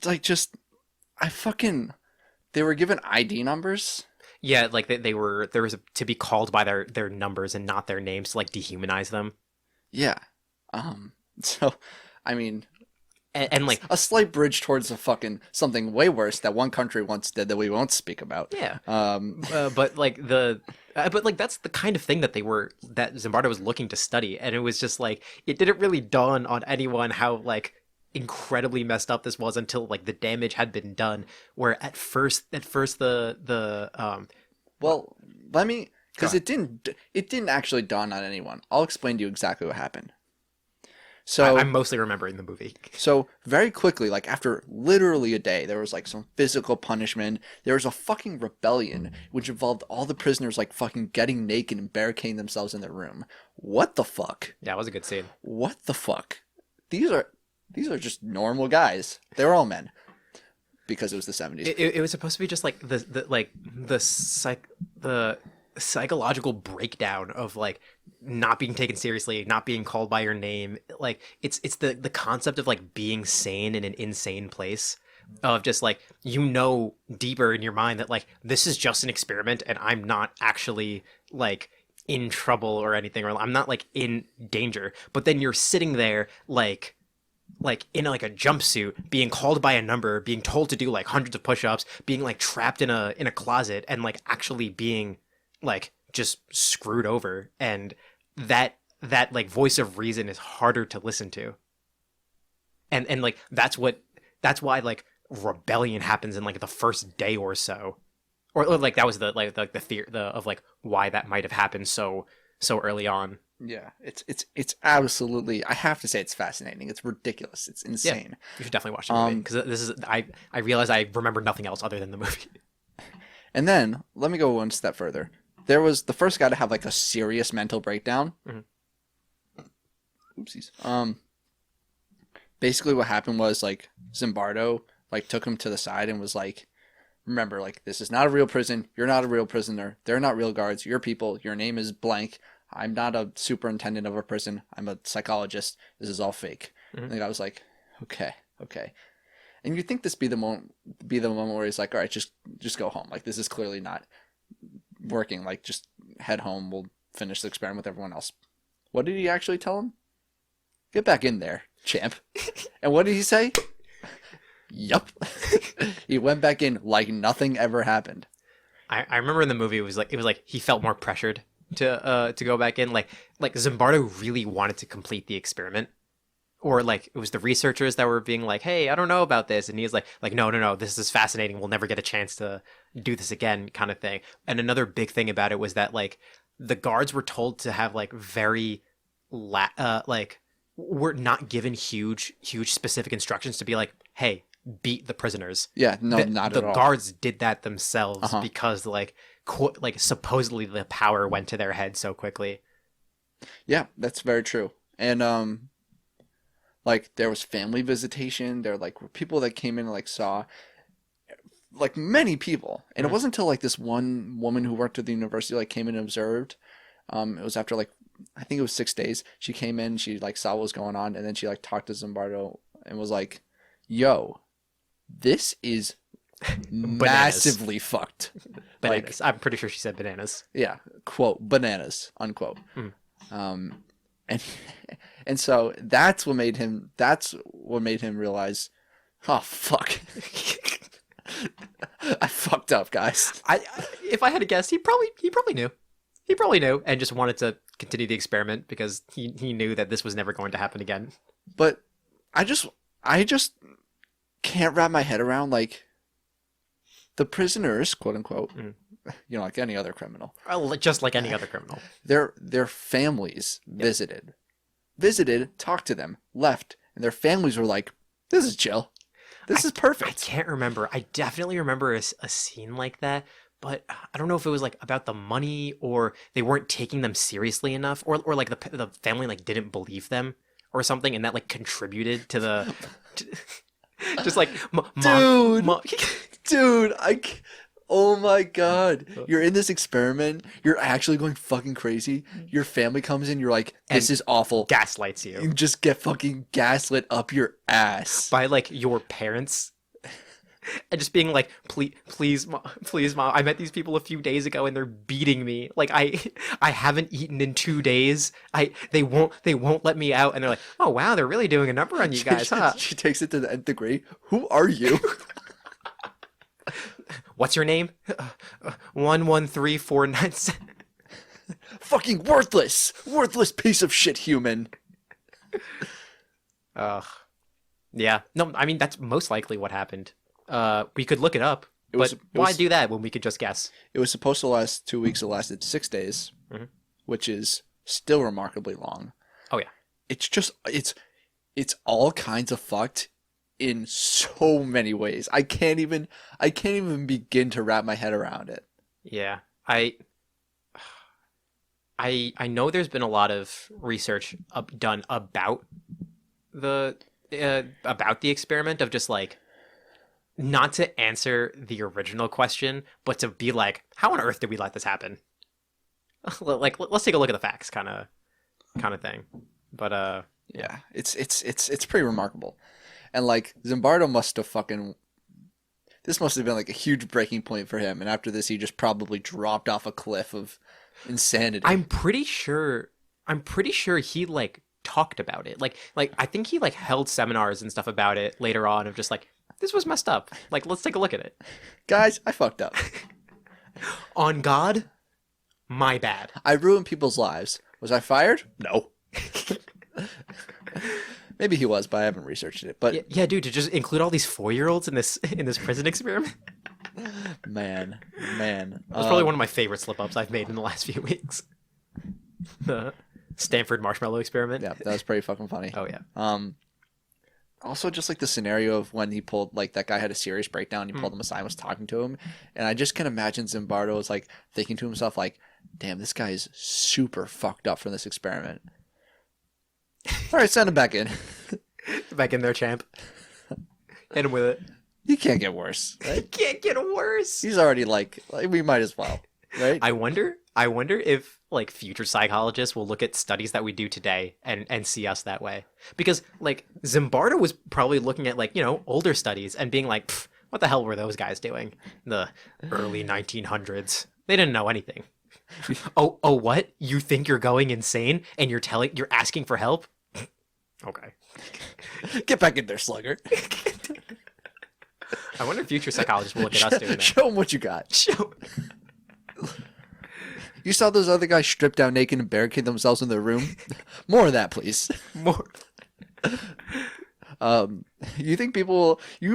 like just they were given ID numbers. Yeah, like they were, there was to be called by their numbers and not their names to like dehumanize them. Yeah. So, I mean, And like, a slight bridge towards something way worse that one country once did that we won't speak about. yeah. But like that's the kind of thing that that Zimbardo was looking to study. And it was just like, it didn't really dawn on anyone how like incredibly messed up this was until like the damage had been done. Where at first Well, let me, because Go it didn't actually dawn on anyone. I'll explain to you exactly what happened. So I'm mostly remembering the movie. So very quickly, like after literally a day, there was like some physical punishment. There was a fucking rebellion, which involved all the prisoners like fucking getting naked and barricading themselves in their room. What the fuck? Yeah, it was a good scene. What the fuck? These are just normal guys. They're all men. Because it was the 70s. It was supposed to be just like the psychological breakdown of like not being taken seriously, not being called by your name. Like it's the concept of like being sane in an insane place, of just like, you know, deeper in your mind that like this is just an experiment and I'm not actually like in trouble or anything, or I'm not like in danger. But then you're sitting there like in like a jumpsuit, being called by a number, being told to do like hundreds of push-ups, being like trapped in a closet, and like actually being like just screwed over. And that like voice of reason is harder to listen to. And like that's why like rebellion happens in like the first day or so. Or like that was the theory of like why that might have happened so early on. Yeah, it's absolutely. I have to say, it's fascinating. It's ridiculous. It's insane. Yeah, you should definitely watch the movie, because this is I realize I remember nothing else other than the movie. And then let me go one step further. There was the first guy to have like a serious mental breakdown. Mm-hmm. Oopsies. Basically, what happened was like Zimbardo like took him to the side and was like, "Remember, like this is not a real prison. You're not a real prisoner. They're not real guards. You're people. Your name is blank. I'm not a superintendent of a prison. I'm a psychologist. This is all fake." Mm-hmm. And the guy was like, okay. And you think this be the moment where he's like, all right, just go home. Like, this is clearly not working. Like, just head home. We'll finish the experiment with everyone else. What did he actually tell him? Get back in there, champ. And what did he say? Yup. He went back in like nothing ever happened. I remember in the movie it was like he felt more pressured to go back in, like Zimbardo really wanted to complete the experiment, or like it was the researchers that were being like, hey, I don't know about this, and he's like no, this is fascinating, we'll never get a chance to do this again, kind of thing. And another big thing about it was that like the guards were told to have like very like were not given huge specific instructions to be like, hey, beat the prisoners. Yeah, no, not at all. The guards did that themselves because like supposedly the power went to their head so quickly. Yeah, that's very true. And like there was family visitation. There like were people that came in and like saw like many people. And it wasn't until like this one woman who worked at the university like came in and observed. It was after like I think it was 6 days. She came in, she like saw what was going on, and then she like talked to Zimbardo and was like, "Yo, this is massively fucked." Bananas. Like, I'm pretty sure she said bananas. Yeah, quote bananas, unquote. And so that's what made him realize, oh fuck, I fucked up, guys. If I had to guess, he probably knew. He probably knew and just wanted to continue the experiment because he knew that this was never going to happen again. But I just can't wrap my head around like the prisoners, quote unquote, you know, like any other criminal. Just like any other criminal. Their families visited, talked to them, left, and their families were like, "This is chill. This is I perfect. can't remember. I definitely remember a scene like that, but I don't know if it was like about the money or they weren't taking them seriously enough, or like the family like didn't believe them or something, and that like contributed to the just like Dude. mom. Dude, oh my god. You're in this experiment. You're actually going fucking crazy. Your family comes in. You're like, this And is awful. gaslights you You just get fucking gaslit up your ass. by like your parents. And just being like, please, mom, I met these people a few days ago and they're beating me. Like I haven't eaten in 2 days. They won't let me out. And they're like, oh wow, they're really doing a number on you guys, huh? She takes it to the nth degree. Who are you? What's your name? 11349. Fucking worthless piece of shit human. Ugh. Yeah. No, I mean that's most likely what happened. We could look it up, but why do that when we could just guess? It was supposed to last 2 weeks. It lasted 6 days, which is still remarkably long. Oh yeah. It's just it's all kinds of fucked in so many ways. I can't even begin to wrap my head around it. Yeah. I know there's been a lot of research done about the experiment of just like not to answer the original question, but to be like, how on earth did we let this happen? Like, let's take a look at the facts, kind of thing. But yeah, it's pretty remarkable, and like Zimbardo must have this must have been like a huge breaking point for him, and after this, he just probably dropped off a cliff of insanity. I'm pretty sure he like talked about it. Like I think he like held seminars and stuff about it later on of just like, this was messed up. Like, let's take a look at it. Guys, I fucked up. On God, my bad. I ruined people's lives. Was I fired? No. Maybe he was, but I haven't researched it. But yeah, dude, to just include all these 4-year-olds in this prison experiment. Man. That's probably one of my favorite slip-ups I've made in the last few weeks. The Stanford marshmallow experiment. Yeah, that was pretty fucking funny. Oh yeah. Also, just like the scenario of when he pulled, like that guy had a serious breakdown, he pulled him aside and was talking to him, and I just can imagine Zimbardo was like thinking to himself, like, "Damn, this guy is super fucked up from this experiment." All right, send him back in. Back in there, champ. Hit him with it. He can't get worse. Right? It can't get worse. He's already like we might as well, right? I wonder if like future psychologists will look at studies that we do today and see us that way. Because like Zimbardo was probably looking at like, older studies and being like, what the hell were those guys doing in the early 1900s? They didn't know anything. Oh, what? You think you're going insane and you're asking for help? Okay. Get back in there, slugger. I wonder if future psychologists will look at us doing that. Show them what you got. You saw those other guys strip down naked and barricade themselves in their room? More of that, please. More. You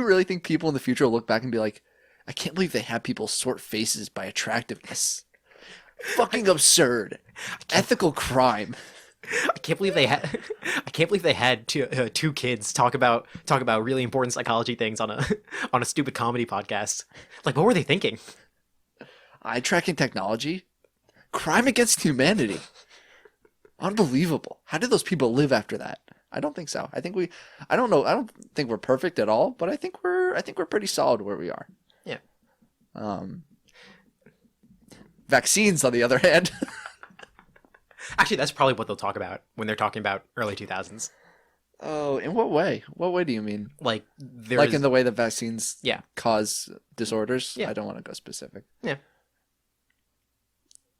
really think people in the future will look back and be like, I can't believe they had people sort faces by attractiveness. Fucking absurd. Ethical crime. I can't believe they had two kids talk about really important psychology things on a stupid comedy podcast. Like, what were they thinking? Eye tracking technology? Crime against humanity. Unbelievable. How did those people live after that? I don't think so. I don't think we're perfect at all, but I think we're pretty solid where we are. Yeah. Vaccines, on the other hand. Actually, that's probably what they'll talk about when they're talking about early 2000s. Oh, in what way? What way do you mean? Like in the way that vaccines Yeah. cause disorders? Yeah. I don't want to go specific. Yeah.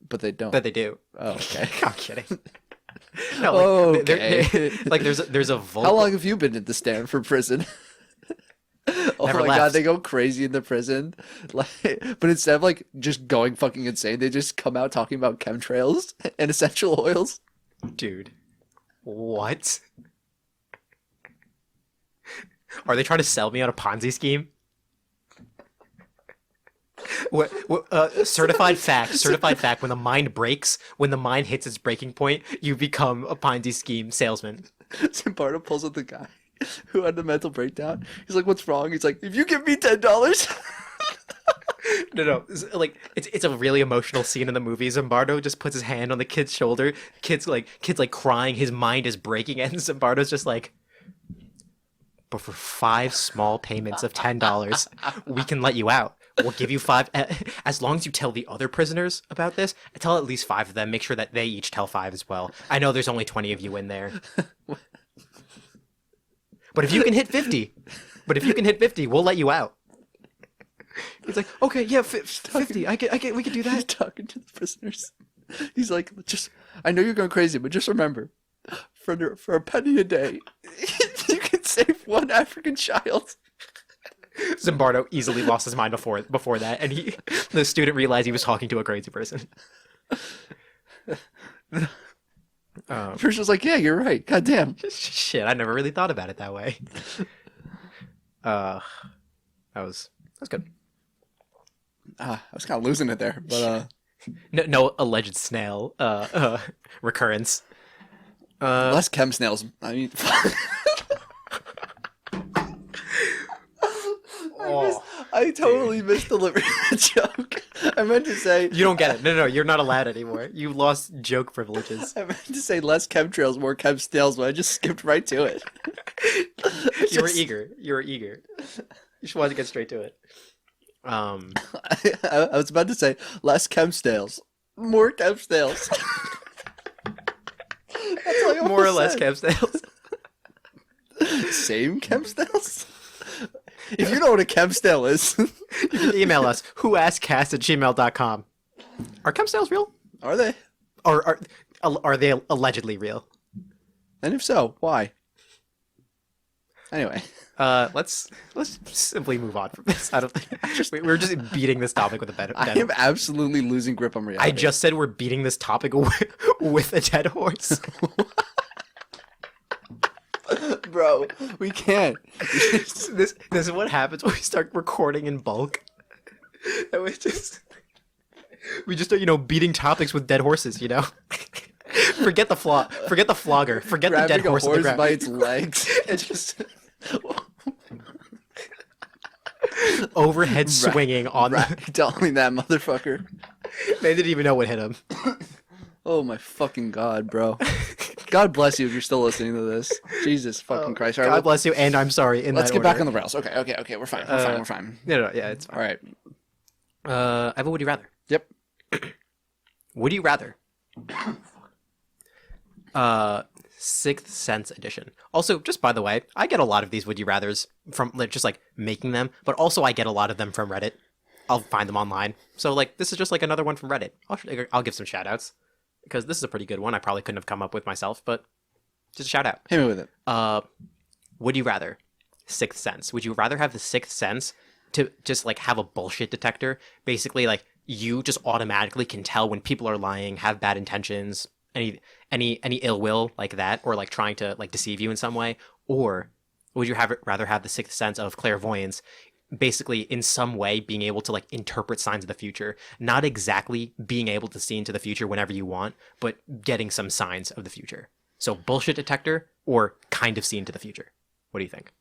But they don't. But they do. Oh, okay. I'm kidding. No, like, okay. like there's a vocal... How long have you been in the Stanford prison? Oh Never my left. god, they go crazy in the prison. Like, but instead of like just going fucking insane, they just come out talking about chemtrails and essential oils. Dude, what? Are they trying to sell me on a Ponzi scheme? What certified fact, when the mind breaks, when the mind hits its breaking point, you become a Ponzi scheme salesman. Zimbardo pulls up the guy. who had the mental breakdown. He's like, "What's wrong?" He's like, "If you give me $10." No. It's a really emotional scene in the movie. Zimbardo just puts his hand on the kid's shoulder. Kid's like crying. His mind is breaking, and Zimbardo's just like, but for 5 small payments of $10, we can let you out. We'll give you 5 as long as you tell the other prisoners about this. Tell at least 5 of them. Make sure that they each tell 5 as well. I know there's only 20 of you in there. But if you can hit 50, we'll let you out. He's like, okay, yeah, 50. We can do that. He's talking to the prisoners. He's like, I know you're going crazy, but just remember, for a penny a day, you can save 1 African child. Zimbardo easily lost his mind before that, and the student realized he was talking to a crazy person. Prison's like, yeah, you're right. God damn. Shit, I never really thought about it that way. That was good. I was kind of losing it there, but no alleged snail recurrence. less chem snails. I mean, I totally misdelivered the joke. I meant to say you don't get it. No, you're not allowed anymore. You lost joke privileges. I meant to say less chemtrails, more chem snails, but I just skipped right to it. You were eager. You just wanted to get straight to it. I was about to say less chem snails, more chem snails. More or less chem snails. Same chem snails? If you know what a chem snail is, you can email us whoaskedcast@gmail.com. Are chem snails real? Are they? Or are they allegedly real? And if so, why? Anyway, let's simply move on from this. I don't think we're just beating this topic with a dead I am absolutely losing grip on reality. I just said we're beating this topic with a dead horse. Bro, we can't. This is what happens when we start recording in bulk. And we just start, beating topics with dead horses, Forget the flogger. Forget the dead horse on the ground. By its legs. It just overhead swinging on ragdolling that motherfucker. They didn't even know what hit him. Oh my fucking god, bro. God bless you if you're still listening to this. Jesus fucking Christ. God bless you, and I'm sorry. Let's get back on the rails. Okay. We're fine. We're fine. No, yeah, it's fine. All right. I have a would you rather. Yep. Would you rather? Sixth Sense edition. Also, just by the way, I get a lot of these would you rathers from just making them, but also I get a lot of them from Reddit. I'll find them online. So this is just another one from Reddit. I'll give some shout outs because this is a pretty good one. I probably couldn't have come up with myself, but just a shout out. Hit me with it. Would you rather? Sixth Sense. Would you rather have the Sixth Sense to just have a bullshit detector? Basically, you just automatically can tell when people are lying, have bad intentions, any ill will like that, or trying to deceive you in some way? Or would you rather have the Sixth Sense of clairvoyance? Basically, in some way, being able to interpret signs of the future, not exactly being able to see into the future whenever you want, but getting some signs of the future. So bullshit detector or kind of see into the future. What do you think?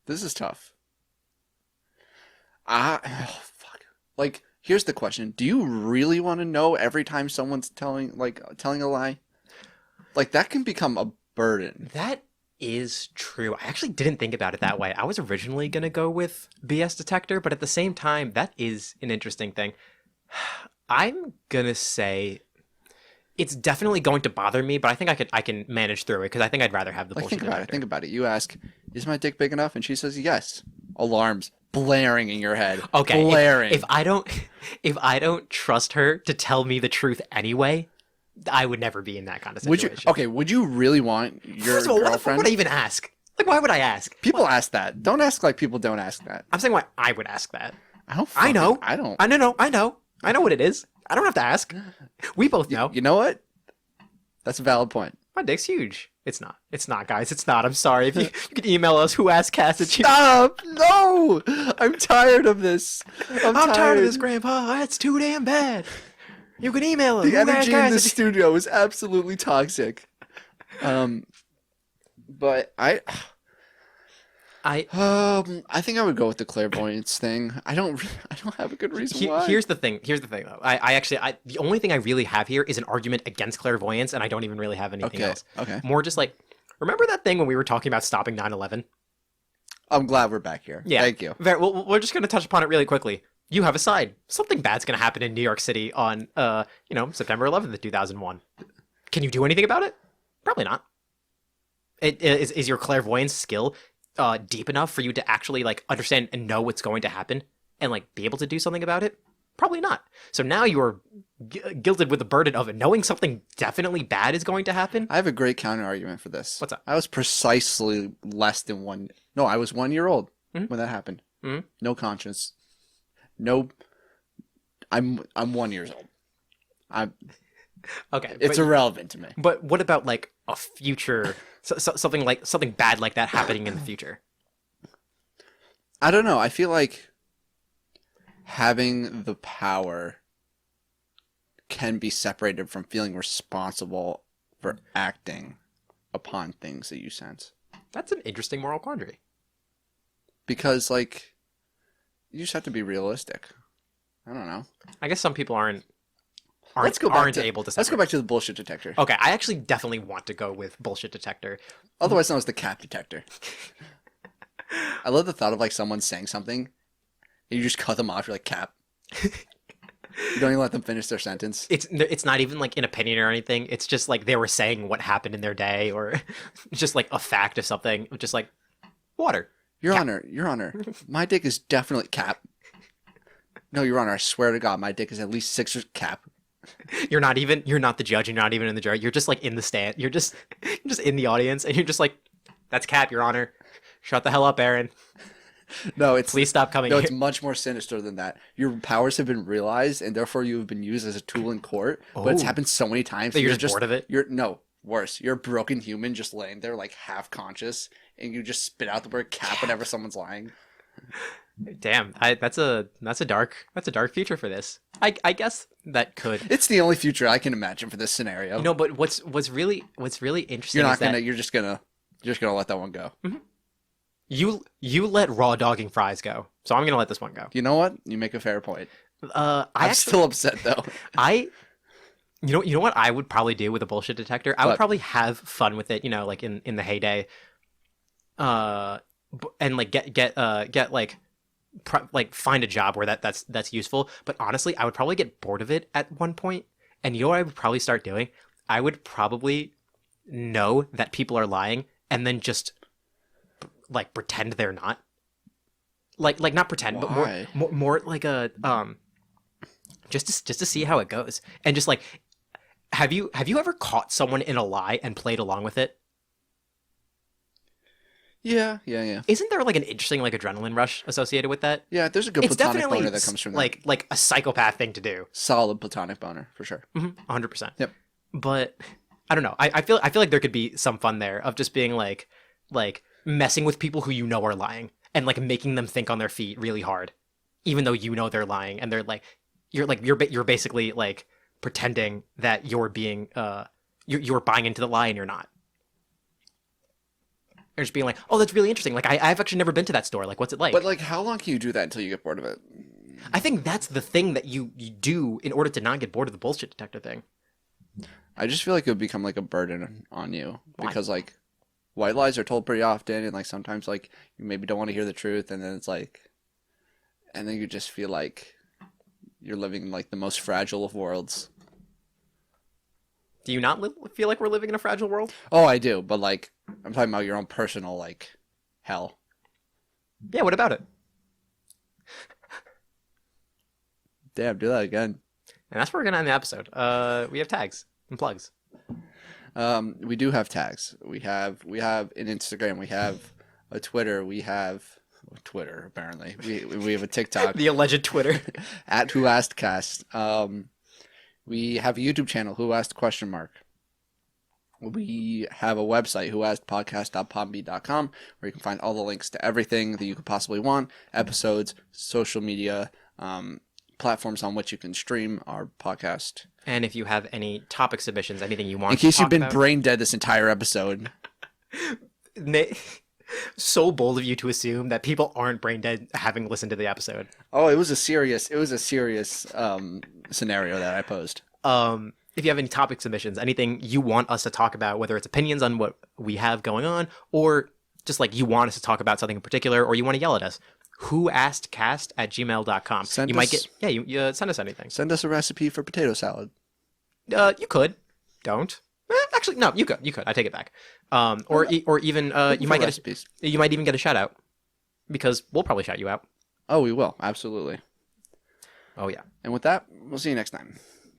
This is tough. Fuck. Here's the question: do you really want to know every time someone's telling a lie? That can become a burden. That is true. I actually didn't think about it that way. I was originally going to go with BS detector, but at the same time, that is an interesting thing. I'm going to say it's definitely going to bother me, but I think I can manage through it because I think I'd rather have the bullshit detector. Think about it. You ask, is my dick big enough? And she says yes. Alarms blaring in your head. Okay. Blaring. If I don't trust her to tell me the truth anyway, I would never be in that kind of situation. Would you really want your First of all, girlfriend? What would I even ask? Why would I ask? People ask that. Don't ask people don't ask that. I'm saying why I would ask that. I know. I know what it is. I don't have to ask. We both know. You know what? That's a valid point. My dick's huge. It's not. It's not, guys. It's not. I'm sorry. If you can email us, whoaskedcast@gmail.com. Stop! No! I'm tired of this. I'm tired of this, Grandpa. That's too damn bad. You can email us. The energy in the studio is absolutely toxic. But I I think I would go with the clairvoyance thing. I don't have a good reason why. Here's the thing. Here's the thing, though. The only thing I really have here is an argument against clairvoyance, and I don't even really have anything else. Okay. More just like, remember that thing when we were talking about stopping 9/11? I'm glad we're back here. Yeah. Thank you. Well, we're just going to touch upon it really quickly. You have a side. Something bad's going to happen in New York City on, September 11th, 2001. Can you do anything about it? Probably not. Is your clairvoyance skill deep enough for you to actually like understand and know what's going to happen and like be able to do something about it? Probably not. So now you are guilted with the burden of knowing something definitely bad is going to happen. I have a great counter argument for this. What's up? I was precisely less than one. No, I was 1 year old Mhm. when that happened. Mhm. No conscience. No. I'm 1 year old. Okay, It's irrelevant to me. but what about like a future something bad like that happening in the future? I don't know. I feel like having the power can be separated from feeling responsible for acting upon things that you sense. That's an interesting moral quandary. Because, like, you just have to be realistic. I don't know. I guess some people aren't Let's go able to Let's go separate. back to the bullshit detector. Okay, I actually definitely want to go with bullshit detector. Otherwise known as the cap detector. I love the thought of, like, someone saying something, and you just cut them off. You're like, cap. You don't even let them finish their sentence. It's not even like an opinion or anything. It's just like they were saying what happened in their day, or just like a fact of something. Just like water. Your Cap. Honor, my dick is definitely cap. No, Your Honor, I swear to God, my dick is at least 6 cap. You're not the judge. You're not even in the jury. You're just like in the stand. You're just in the audience, and you're just like, that's cap, Your Honor. Shut the hell up, Aaron. No, it's Please stop coming no, here. it's much more sinister than that. Your powers have been realized, and therefore you have been used as a tool in court. But it's Oh. happened so many times. That you're just bored of it? Worse. You're a broken human just laying there like half conscious, and you just spit out the word cap whenever someone's lying. Damn, that's a dark future for this. I guess that could. It's the only future I can imagine for this scenario. No, but what's really interesting you're is not gonna. that You're just gonna let that one go. you let raw dogging fries go. So I'm gonna let this one go. You know what? You make a fair point. I'm Still upset though. You know what I would probably do with a bullshit detector? I would What? probably have fun with it, like in the heyday. And like get like like find a job where that's useful. But honestly, I would probably get bored of it at one point. And you know what I would probably start doing? I would probably know that people are lying and then just like pretend they're not. Like not pretend, Why? but more like a just to see how it goes. And just like have you ever caught someone in a lie and played along with it? Yeah. Isn't there like an interesting like adrenaline rush associated with that? Yeah, there's a good It's platonic definitely boner that comes from that. like a psychopath thing to do. Solid platonic boner for sure. 100%. Yep. But I don't know. I feel like there could be some fun there of just being like messing with people who you know are lying and like making them think on their feet really hard, even though you know they're lying, and they're like you're basically like pretending that you're being you're buying into the lie and you're not. Or just being like, oh, that's really interesting. Like I've actually never been to that store. Like, what's it like? But like, how long can you do that until you get bored of it? I think that's the thing that you do in order to not get bored of the bullshit detector thing. I just feel like it would become like a burden on you Why? because like white lies are told pretty often, and like sometimes like you maybe don't want to hear the truth, and then it's like, and then you just feel like you're living in like the most fragile of worlds. Do you not feel like we're living in a fragile world? Oh, I do, but like I'm talking about your own personal like hell. Yeah, what about it? Damn, do that again. And that's where we're gonna end the episode. We have tags and plugs. We do have tags. We have an Instagram. We have a Twitter. We have Twitter apparently. We have a TikTok The alleged Twitter. at whoaskedcast. We have a YouTube channel, Who Asked ? We have a website, whoaskedpodcast.podbean.com, where you can find all the links to everything that you could possibly want, episodes, social media, platforms on which you can stream our podcast. And if you have any topic submissions, anything you want In case to you've talk been about, brain dead this entire episode. So bold of you to assume that people aren't brain dead having listened to the episode. Oh, it was a serious scenario that I posed. If you have any topic submissions, anything you want us to talk about, whether it's opinions on what we have going on, or just like you want us to talk about something in particular, or you want to yell at us, whoaskedcast@gmail.com. Send you us, might get, you send us anything. Send us a recipe for potato salad. You could. Don't. Actually, no, you could. I take it back. Or even you might get you might even get a shout out because we'll probably shout you out. Oh, we will. Absolutely. Oh yeah. And with that, we'll see you next time.